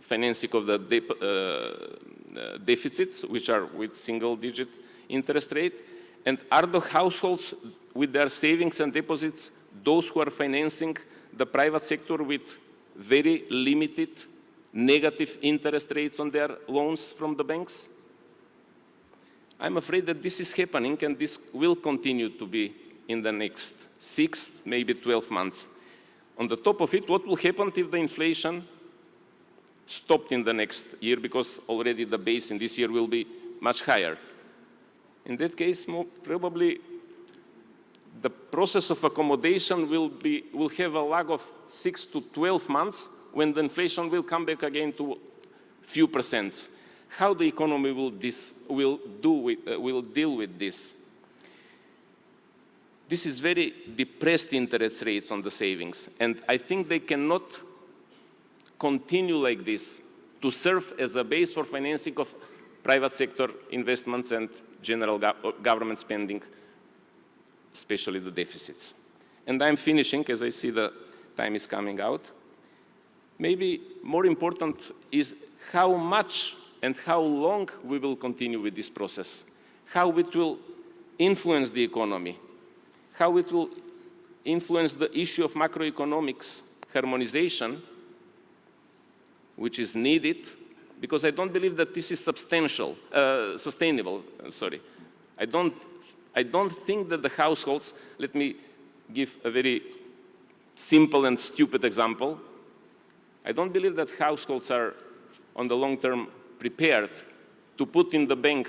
financing of the deficits, which are with single-digit interest rate? And are the households with their savings and deposits those who are financing the private sector with very limited negative interest rates on their loans from the banks? I'm afraid that this is happening, and this will continue to be in the next 6, maybe 12 months. On the top of it, what will happen if the inflation stopped in the next year, because already the base in this year will be much higher? In that case, probably the process of accommodation will have a lag of 6 to 12 months when the inflation will come back again to few percents. How the economy will deal with this? This is very depressed interest rates on the savings, and I think they cannot continue like this to serve as a base for financing of private sector investments and general government spending, especially the deficits. And I'm finishing, as I see the time is coming out. Maybe more important is how much and how long we will continue with this process, how it will influence the economy, how it will influence the issue of macroeconomics harmonization, which is needed, because I don't believe that this is sustainable. I don't think that the households, let me give a very simple and stupid example. I don't believe that households are, on the long term, prepared to put in the bank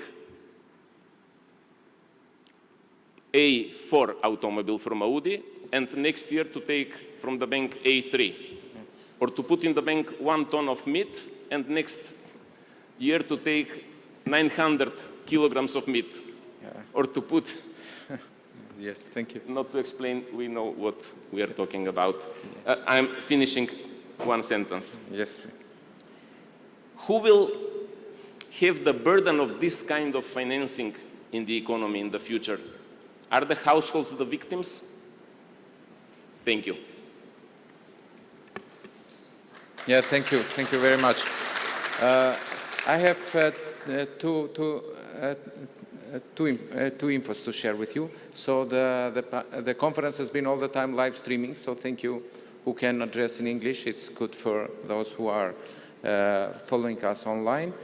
A4 automobile from Audi and next year to take from the bank A3. or to put in the bank 1 ton of meat, and next year to take 900 kilograms of meat, or to put... Yes, thank you. Not to explain, we know what we are talking about. I'm finishing one sentence. Yes. Who will have the burden of this kind of financing in the economy in the future? Are the households the victims? Thank you. Yeah, thank you. Thank you very much. I have two infos to share with you. So the conference has been all the time live streaming, so thank you who can address in English. It's good for those who are following us online.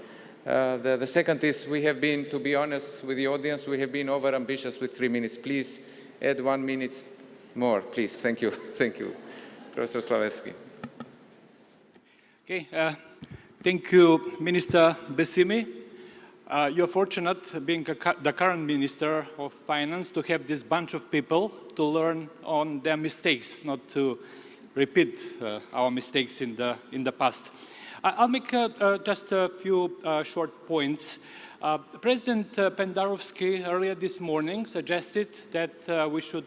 The second is we have been, to be honest with the audience, we have been over-ambitious with 3 minutes. Please add 1 minute more, please. Thank you. Thank you. Professor Slavevski. Okay. Thank you, Minister Besimi. You're fortunate, being the current Minister of Finance, to have this bunch of people to learn on their mistakes, not to repeat our mistakes in the past. I'll make just a few short points. President Pendarovsky earlier this morning suggested that we should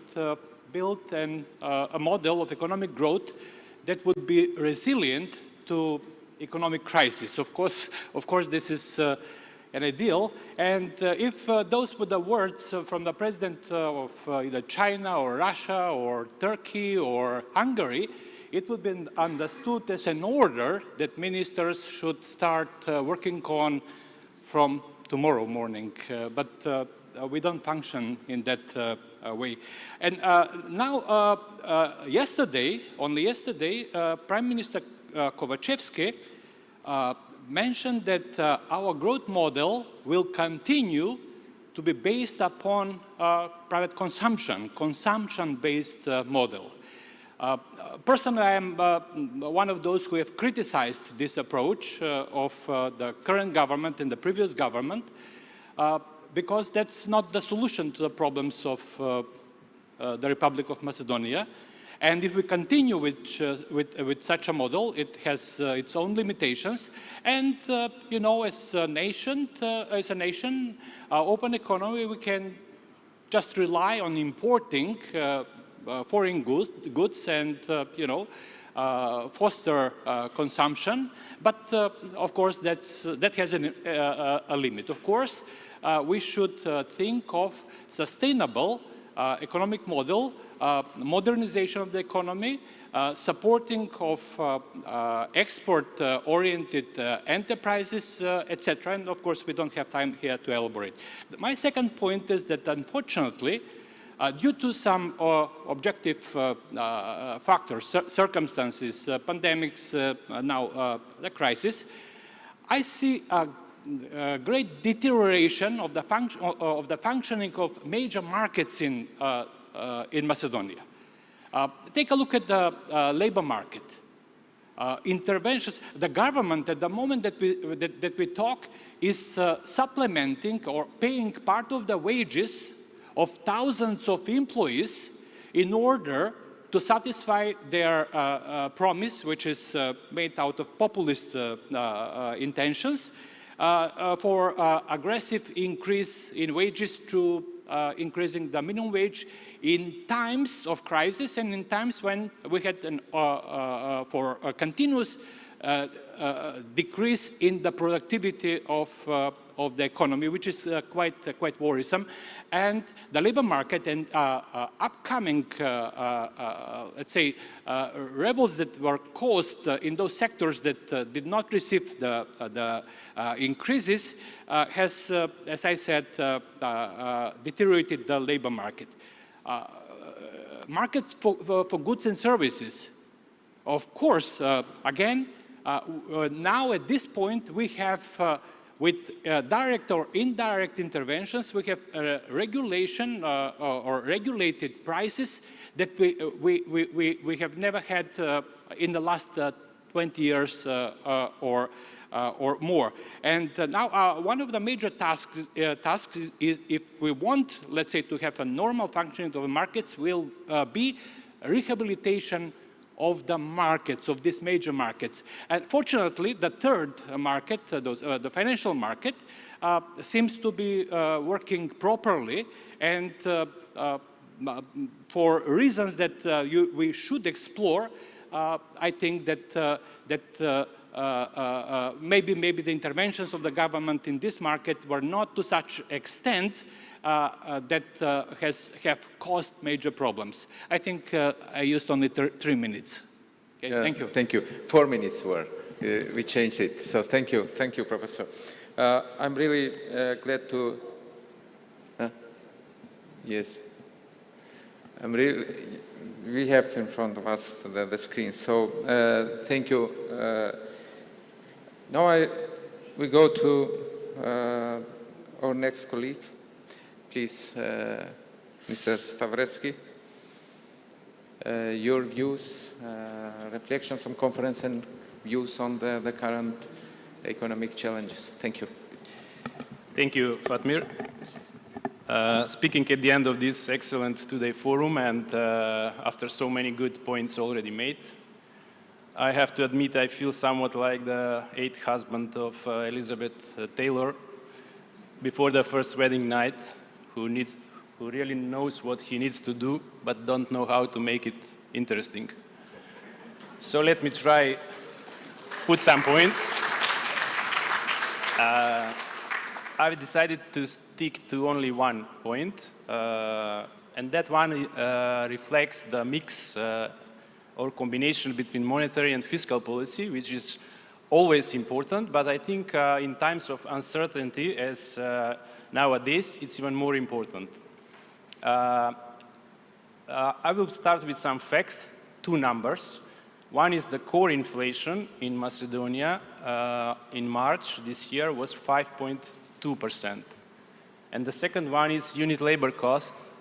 build a model of economic growth that would be resilient to economic crisis. Of course, this is an ideal, and if those were the words from the president of either China or Russia or Turkey or Hungary, it would be understood as an order that ministers should start working on from tomorrow morning. But we don't function in that way. And now, only yesterday, Prime Minister Kovachevsky mentioned that our growth model will continue to be based upon private consumption-based model. Personally, I am one of those who have criticized this approach of the current government and the previous government because that's not the solution to the problems of the Republic of Macedonia. And if we continue with such a model, it has its own limitations. And you know, as a nation, open economy, we can just rely on importing foreign goods and you know, foster consumption. But of course, that has a limit. Of course, we should think of sustainable economic model, modernization of the economy, supporting of export-oriented enterprises, etc. And of course, we don't have time here to elaborate. My second point is that unfortunately, due to some objective factors, circumstances, pandemics, now the crisis, I see a great deterioration of the functioning of major markets in Macedonia. Take a look at the labor market. Interventions, the government at the moment that we talk is supplementing or paying part of the wages of thousands of employees in order to satisfy their promise, which is made out of populist intentions, for aggressive increase in wages through increasing the minimum wage in times of crisis and in times when we had for a continuous decrease in the productivity of the economy, which is quite worrisome. And the labor market and upcoming, let's say, rebels that were caused in those sectors that did not receive the increases has, as I said, deteriorated the labor market. Market for goods and services. Of course, again, now at this point we have with direct or indirect interventions, we have regulation or regulated prices that we have never had in the last 20 years or more. And now one of the major tasks is if we want, let's say, to have a normal functioning of the markets, will be rehabilitation of the markets, of these major markets. And fortunately, the third market, the financial market, seems to be working properly, and for reasons that we should explore, I think that maybe the interventions of the government in this market were not to such extent that have caused major problems. I think I used only 3 minutes. Okay, thank you. Thank you. 4 minutes were. We changed it. So thank you, Professor. I'm really glad to. Yes. We have in front of us the screen. So thank you. Now we go to our next colleague. Please, Mr. Stavreski, your views, reflections on conference and views on the current economic challenges. Thank you. Thank you, Fatmir. Speaking at the end of this excellent two-day forum and after so many good points already made, I have to admit I feel somewhat like the 8th husband of Elizabeth Taylor before the first wedding night, who really knows what he needs to do, but don't know how to make it interesting. So let me try put some points. I've decided to stick to only one point, and that one reflects the mix or combination between monetary and fiscal policy, which is always important, but I think in times of uncertainty, as nowadays, it's even more important. I will start with some facts, 2 numbers. One is the core inflation in Macedonia in March this year was 5.2%. And the second one is unit labor costs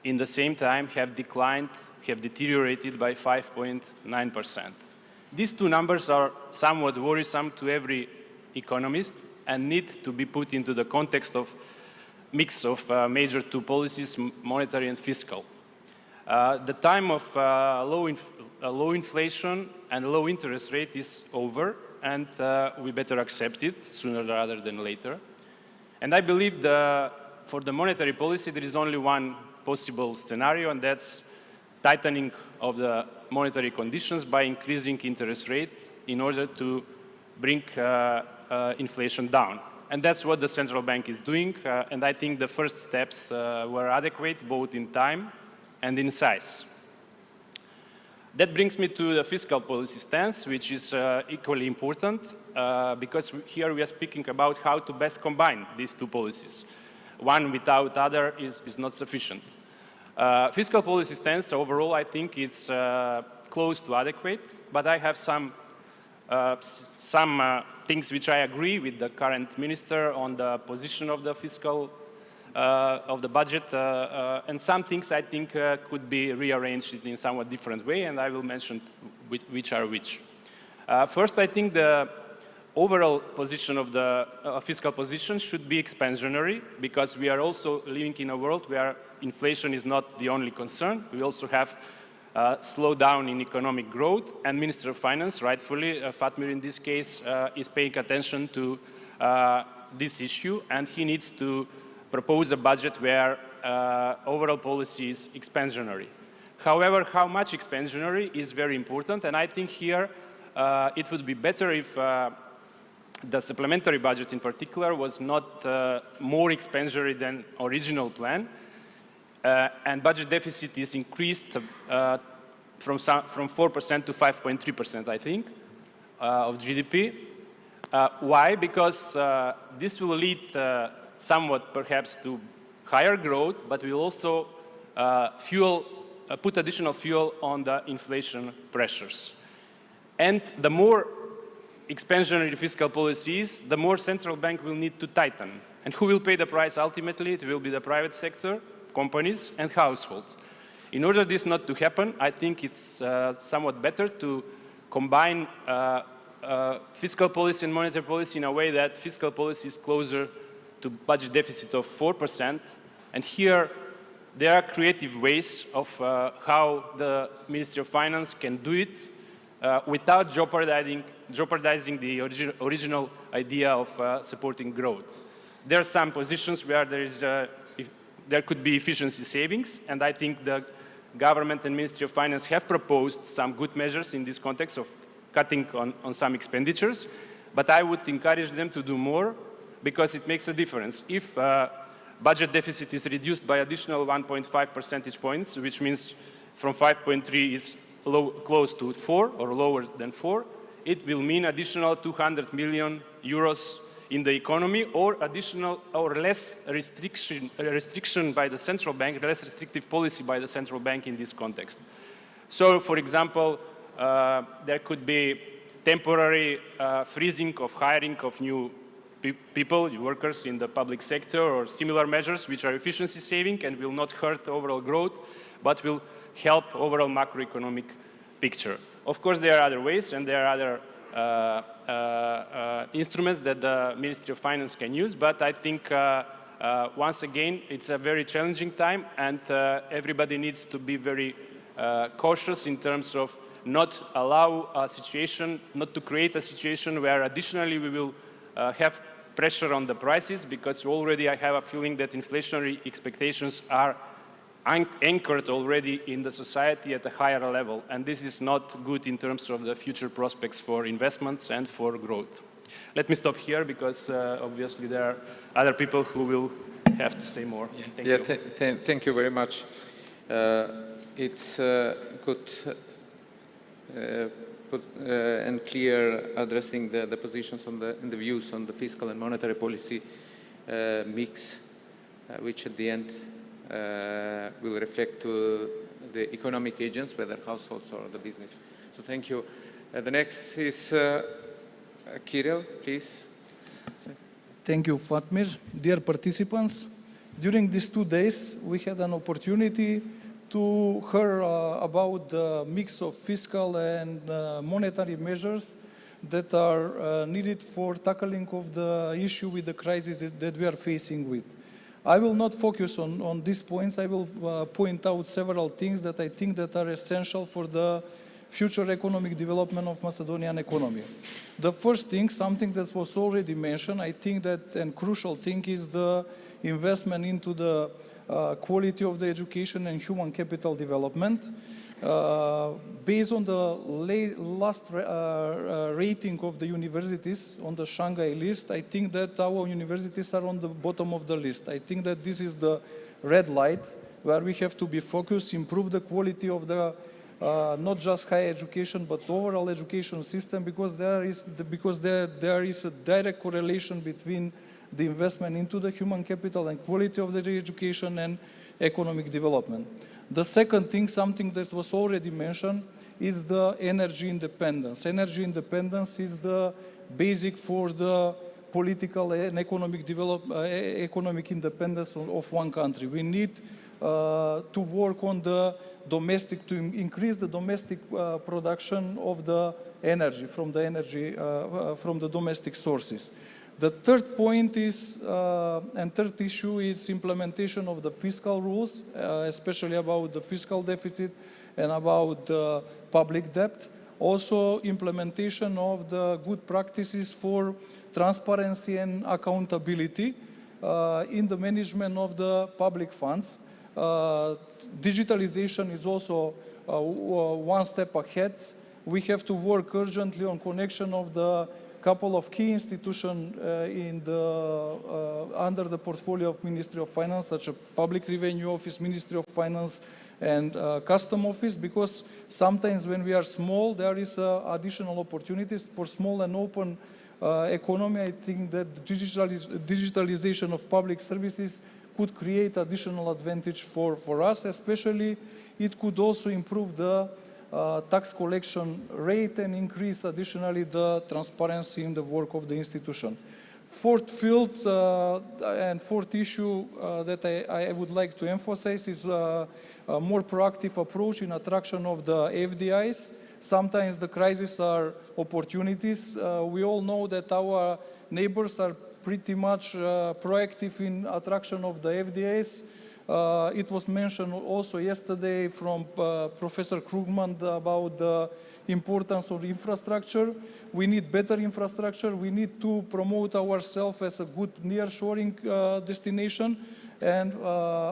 in the same time have deteriorated by 5.9%. These 2 numbers are somewhat worrisome to every economist and need to be put into the context of mix of major 2 policies, monetary and fiscal. The time of low inflation and low interest rate is over, and we better accept it sooner rather than later. And I believe for the monetary policy, there is only one possible scenario, and that's tightening of the monetary conditions by increasing interest rate in order to bring inflation down. And that's what the central bank is doing, and I think the first steps were adequate, both in time and in size. That brings me to the fiscal policy stance, which is equally important, because here we are speaking about how to best combine these 2 policies. One without other is not sufficient. Fiscal policy stance overall, I think, is close to adequate, but I have some things which I agree with the current minister on the position of the fiscal, of the budget, and some things I think could be rearranged in a somewhat different way, and I will mention which are which. First, I think the overall position of the fiscal position should be expansionary, because we are also living in a world where inflation is not the only concern. We also have slowdown in economic growth, and Minister of Finance, rightfully, Fatmir in this case, is paying attention to this issue, and he needs to propose a budget where overall policy is expansionary. However, how much expansionary is very important, and I think here it would be better if the supplementary budget in particular was not more expansionary than original plan, and budget deficit is increased from 4% to 5.3%, I think, of GDP. Why? Because this will lead somewhat perhaps to higher growth, but will also put additional fuel on the inflation pressures. And the more expansionary fiscal policy is, the more central bank will need to tighten. And who will pay the price ultimately? It will be the private sector, companies, and households. In order this not to happen, I think it's somewhat better to combine fiscal policy and monetary policy in a way that fiscal policy is closer to budget deficit of 4%, and here there are creative ways of how the Ministry of Finance can do it without jeopardizing the original idea of supporting growth. There are some positions where there could be efficiency savings, and I think the government and Ministry of Finance have proposed some good measures in this context of cutting on some expenditures, but I would encourage them to do more because it makes a difference. If budget deficit is reduced by additional 1.5 percentage points, which means from 5.3 is close to 4 or lower than 4, it will mean additional 200 million euros in the economy, or additional or less restriction by the central bank, less restrictive policy by the central bank in this context. So, for example, there could be temporary freezing of hiring of new people, workers in the public sector, or similar measures which are efficiency saving and will not hurt overall growth, but will help overall macroeconomic picture. Of course, there are other ways, and there are other instruments that the Ministry of Finance can use, but I think once again it's a very challenging time, and everybody needs to be very cautious in terms of not allow a situation, not to create a situation where additionally we will have pressure on the prices, because already I have a feeling that inflationary expectations are anchored already in the society at a higher level, and this is not good in terms of the future prospects for investments and for growth. Let me stop here, because obviously there are other people who will have to say more. Thank you. Thank you very much. It's good and clear addressing the positions on and the views on the fiscal and monetary policy mix, which at the end will reflect to the economic agents, whether households or the business. So thank you. The next is Kirill, please. Thank you, Fatmir. Dear participants, during these 2 days, we had an opportunity to hear about the mix of fiscal and monetary measures that are needed for tackling of the issue with the crisis that we are facing with. I will not focus on these points. I will point out several things that I think that are essential for the future economic development of Macedonian economy. The first thing, something that was already mentioned, I think that a crucial thing is the investment into the quality of the education and human capital development. Based on the last rating of the universities on the Shanghai list, I think that our universities are on the bottom of the list. I think that this is the red light where we have to be focused, improve the quality of the not just higher education but overall education system, because there is a direct correlation between the investment into the human capital and quality of the education and economic development. The second thing, something that was already mentioned, is the energy independence. Energy independence is the basic for the political and economic independence of one country. We need to work on the domestic, to increase the domestic production of the energy from the domestic sources. The third point is, and third issue is implementation of the fiscal rules, especially about the fiscal deficit and about the public debt. Also, implementation of the good practices for transparency and accountability in the management of the public funds. Digitalization is also one step ahead. We have to work urgently on connection of the couple of key institutions under the portfolio of Ministry of Finance, such as Public Revenue Office, Ministry of Finance, and Custom Office, because sometimes when we are small, there is additional opportunities for small and open economy. I think that digitalization of public services could create additional advantage for us, especially it could also improve the tax collection rate and increase additionally the transparency in the work of the institution. Fourth field and fourth issue that I would like to emphasize is a more proactive approach in attraction of the FDIs. Sometimes the crises are opportunities. We all know that our neighbors are pretty much proactive in attraction of the FDIs. It was mentioned also yesterday from Professor Krugman about the importance of infrastructure. We need better infrastructure. We need to promote ourselves as a good nearshoring destination. And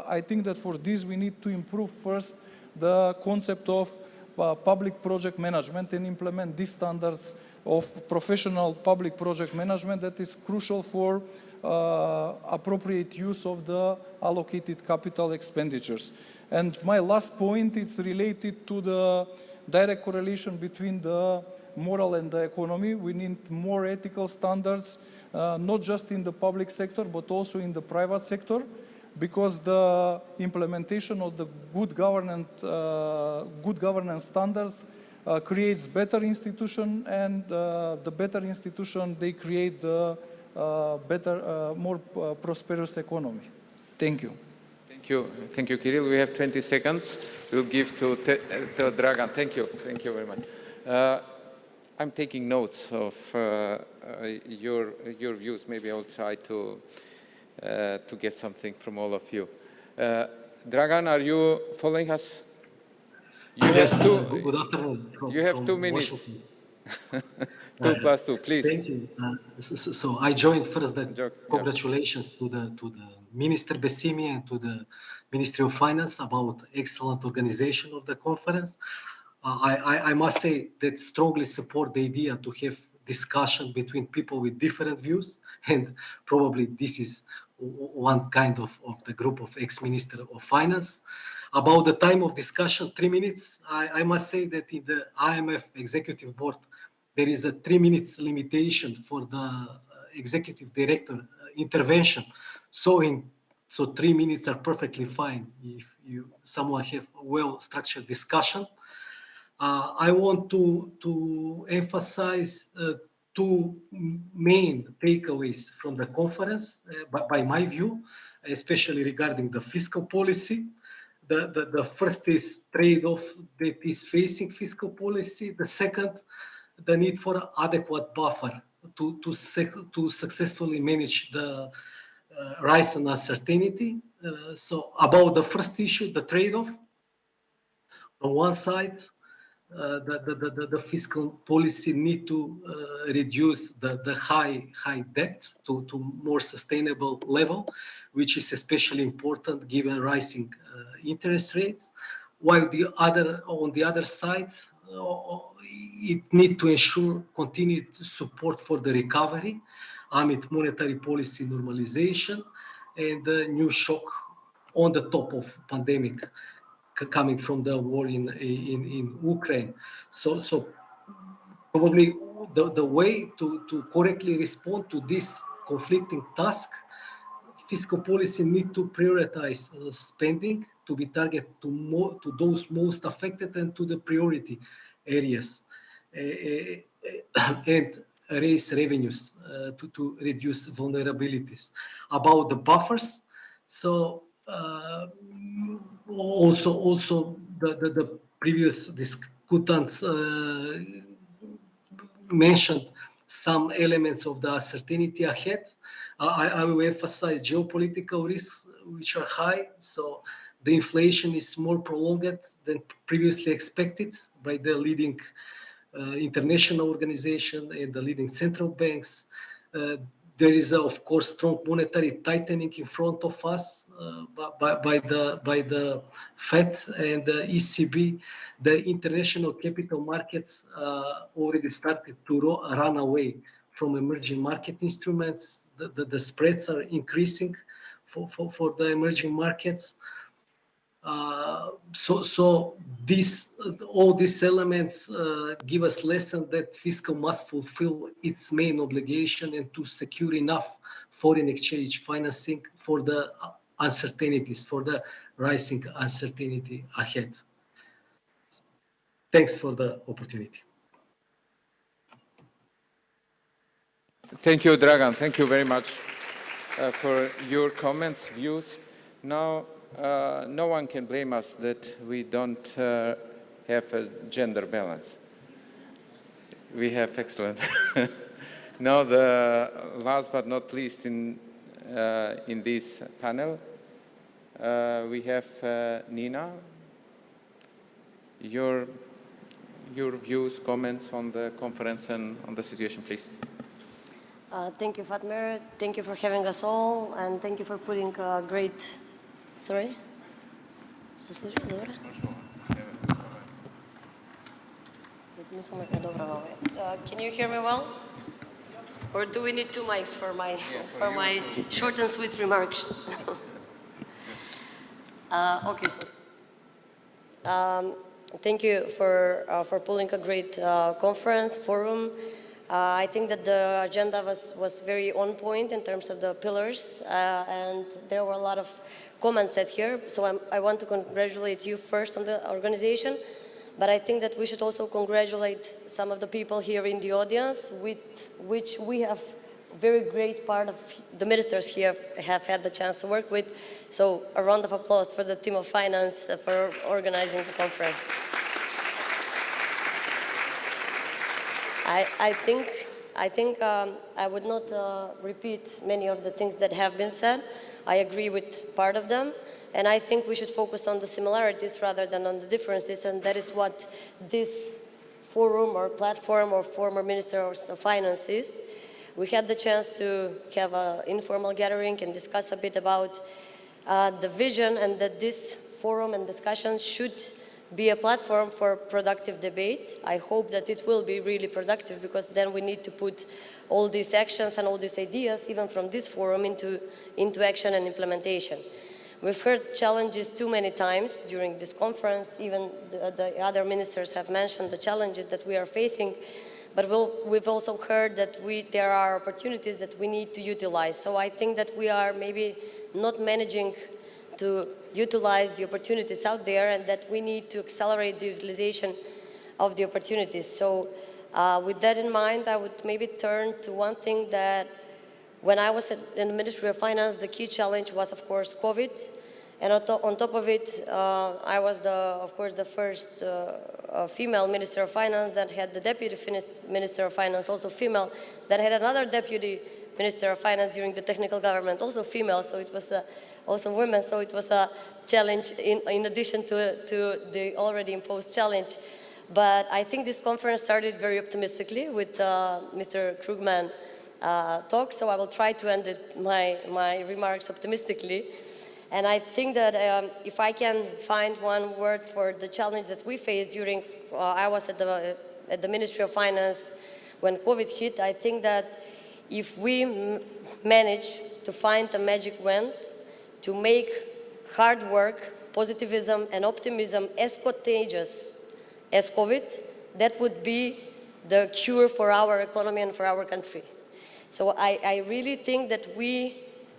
I think that for this, we need to improve first the concept of public project management and implement these standards of professional public project management that is crucial for appropriate use of the allocated capital expenditures. And my last point is related to the direct correlation between the moral and the economy. We need more ethical standards, not just in the public sector, but also in the private sector, because the implementation of the good governance standards creates better institution, and the better institution, they create the better, more prosperous economy. Thank you. Thank you, Kirill. We have 20 seconds. We'll give to Dragan. Thank you very much. I'm taking notes of your views. Maybe I'll try to get something from all of you. Dragan, are you following us? Yes, good afternoon. You have 2 minutes. 2 plus 2, please. Thank you. So I joined first the congratulations to the Minister Bessimi and to the Ministry of Finance about excellent organization of the conference. I must say that strongly support the idea to have discussion between people with different views, and probably this is one kind of the group of ex-Minister of Finance. About the time of discussion, 3 minutes, I must say that in the IMF Executive Board, there is a 3 minutes limitation for the Executive Director intervention. So 3 minutes are perfectly fine if someone have a well-structured discussion. I want to emphasize 2 main takeaways from the conference, by my view, especially regarding the fiscal policy. The first is trade-off that is facing fiscal policy. The second, the need for adequate buffer to successfully manage the rise and uncertainty. So about the first issue, the trade-off, on one side, the fiscal policy need to reduce the high debt to more sustainable level, which is especially important given rising interest rates. While on the other side, it need to ensure continued support for the recovery amid monetary policy normalization and the new shock on the top of pandemic coming from the war in Ukraine. So probably the way to correctly respond to this conflicting task, fiscal policy need to prioritize spending to be targeted to those most affected and to the priority areas, and raise revenues to reduce vulnerabilities. About the buffers, so also the previous discutants mentioned some elements of the uncertainty ahead. I will emphasize geopolitical risks, which are high. So the inflation is more prolonged than previously expected by the leading international organization and the leading central banks. There is, of course, strong monetary tightening in front of us by the Fed and the ECB. The international capital markets already started to run away from emerging market instruments. The spreads are increasing for the emerging markets. So all these elements give us lesson that fiscal must fulfill its main obligation and to secure enough foreign exchange financing for the uncertainties, for the rising uncertainty ahead. Thanks for the opportunity. Thank you, Dragan. Thank you very much for your comments, views. Now, no one can blame us that we don't have a gender balance. We have excellent. Now, the last but not least in this panel, We have Nina. Your views, comments on the conference and on the situation, please. Thank you, Fatmir. Thank you for having us all, and thank you for putting a great... Sorry? Can you hear me well? Or do we need two mics for my short and sweet remarks? Okay, so thank you for pulling a great conference forum. I think that the agenda was very on point in terms of the pillars, and there were a lot of comments said here. So I want to congratulate you first on the organization, but I think that we should also congratulate some of the people here in the audience, with which we have a very great part of the ministers here have had the chance to work with. So a round of applause for the team of finance for organizing the conference. I think I would not repeat many of the things that have been said. I agree with part of them, and I think we should focus on the similarities rather than on the differences, and that is what this forum or platform or former ministers of finance is. We had the chance to have an informal gathering and discuss a bit about the vision, and that this forum and discussion should be a platform for productive debate. I hope that it will be really productive, because then we need to put all these actions and all these ideas, even from this forum, into action and implementation. We've heard challenges too many times during this conference. Even the other ministers have mentioned the challenges that we are facing, but we've also heard that there are opportunities that we need to utilize. So I think that we are maybe not managing to utilize the opportunities out there, and that we need to accelerate the utilization of the opportunities. So with that in mind, I would maybe turn to one thing that when I was in the Ministry of Finance, the key challenge was, of course, COVID. And on top of it, I was, of course, the first female Minister of Finance that had the Deputy Minister of Finance, also female, that had another Deputy Minister of Finance during the technical government, also female, so it was also women, so it was a challenge in addition to the already imposed challenge. But I think this conference started very optimistically with Mr. Krugman talk, so I will try to end my remarks optimistically. And I think that if I can find one word for the challenge that we faced during, I was at the Ministry of Finance when COVID hit, I think that if we manage to find a magic wand to make hard work, positivism, and optimism as contagious as COVID, that would be the cure for our economy and for our country. So I really think that we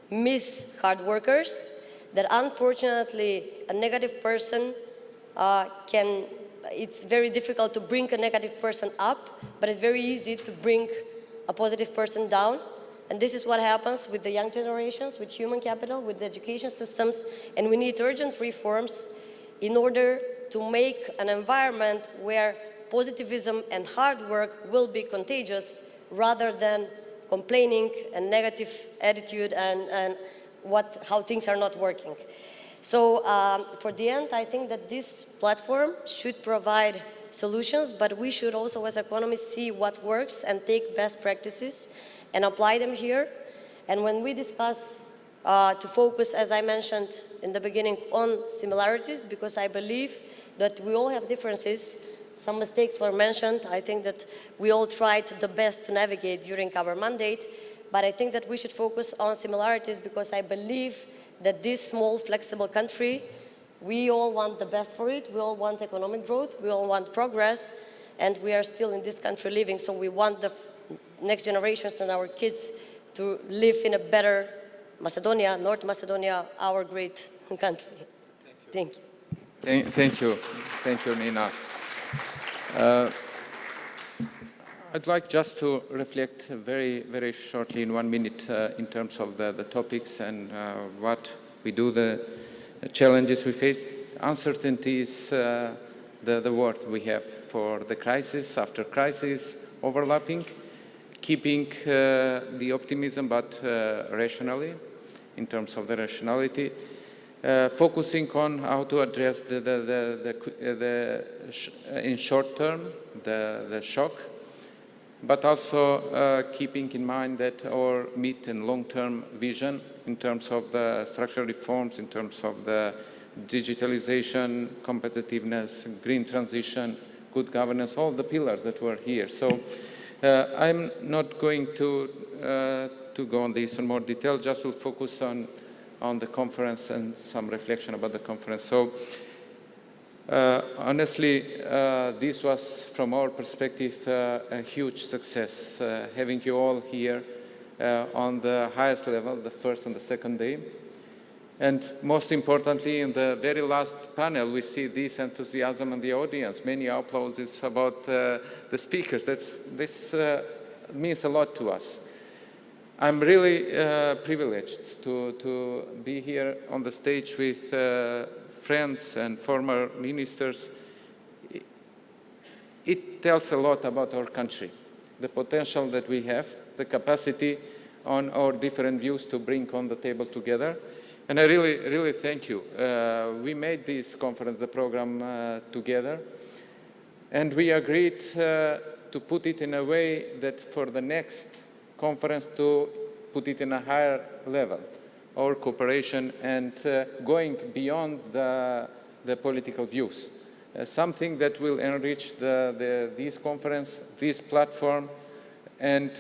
miss hard workers, that unfortunately a negative person it's very difficult to bring a negative person up, but it's very easy to bring a positive person down. And this is what happens with the young generations, with human capital, with the education systems, and we need urgent reforms in order to make an environment where positivism and hard work will be contagious, rather than complaining and negative attitude and how things are not working. So for the end, I think that this platform should provide solutions, but we should also as economists see what works and take best practices and apply them here. And when we discuss to focus, as I mentioned in the beginning, on similarities, because I believe that we all have differences. Some mistakes were mentioned. I think that we all tried the best to navigate during our mandate, but I think that we should focus on similarities, because I believe that this small, flexible country, we all want the best for it. We all want economic growth. We all want progress, and we are still in this country living, so we want the next generations and our kids to live in a better Macedonia, North Macedonia, our great country. Thank you. Thank you. Thank you, Nina. I'd like just to reflect very, very shortly in 1 minute in terms of the topics and what we do, the challenges we face. Uncertainty is the word we have for the crisis, after crisis, overlapping, keeping the optimism, but rationally, in terms of the rationality. focusing on how to address in short term, the shock, but also keeping in mind that our mid and long-term vision in terms of the structural reforms, in terms of the digitalization, competitiveness, green transition, good governance, all the pillars that were here. So I'm not going to go on this in more detail, just will focus on the conference and some reflection about the conference. So honestly, this was, from our perspective, a huge success, having you all here on the highest level, the first and the second day. And most importantly, in the very last panel, we see this enthusiasm in the audience. Many applauses about the speakers. This means a lot to us. I'm really privileged to be here on the stage with friends and former ministers. It tells a lot about our country, the potential that we have, the capacity on our different views to bring on the table together. And I really thank you. We made this conference, the program, together, and we agreed to put it in a way that for the next conference to put it in a higher level, our cooperation and going beyond the political views. Something that will enrich this conference, this platform, and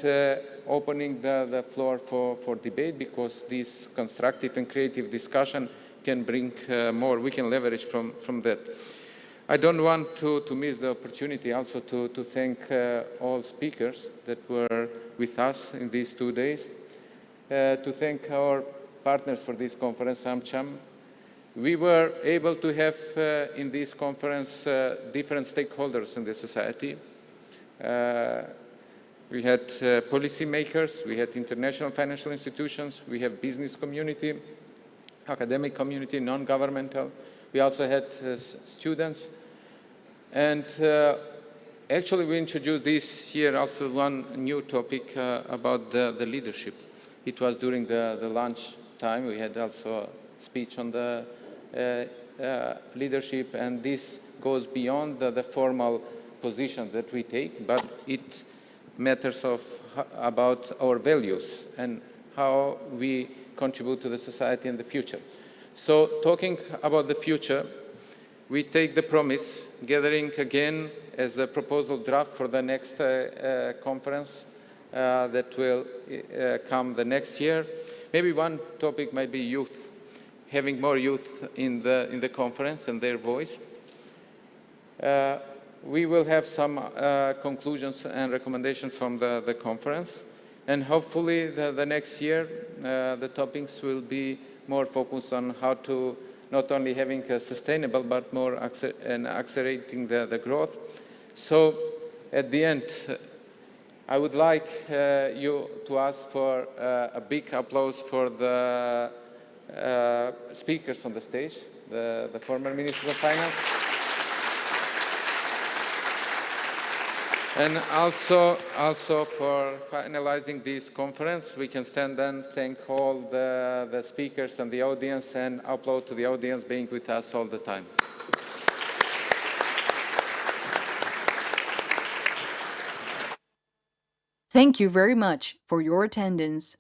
opening the floor for debate, because this constructive and creative discussion can bring more, we can leverage from that. I don't want to miss the opportunity also to thank all speakers that were with us in these 2 days, to thank our partners for this conference, AmCham. We were able to have in this conference different stakeholders in the society. We had policymakers, we had international financial institutions, we have business community, academic community, non-governmental. We also had students. And actually we introduced this year also one new topic about the leadership. It was during the lunch time. We had also a speech on the leadership, and this goes beyond the formal position that we take, but it matters about our values and how we contribute to the society in the future. So talking about the future, we take the promise, gathering again as a proposal draft for the next conference that will come the next year. Maybe one topic might be youth, having more youth in the conference and their voice. We will have some conclusions and recommendations from the conference, and hopefully the next year the topics will be more focused on how to not only having a sustainable but more accelerating the growth. So at the end, I would like you to ask for a big applause for the speakers on the stage, the former Minister of Finance. And also for finalizing this conference, we can stand and thank all the speakers and the audience, and applaud to the audience being with us all the time. Thank you very much for your attendance.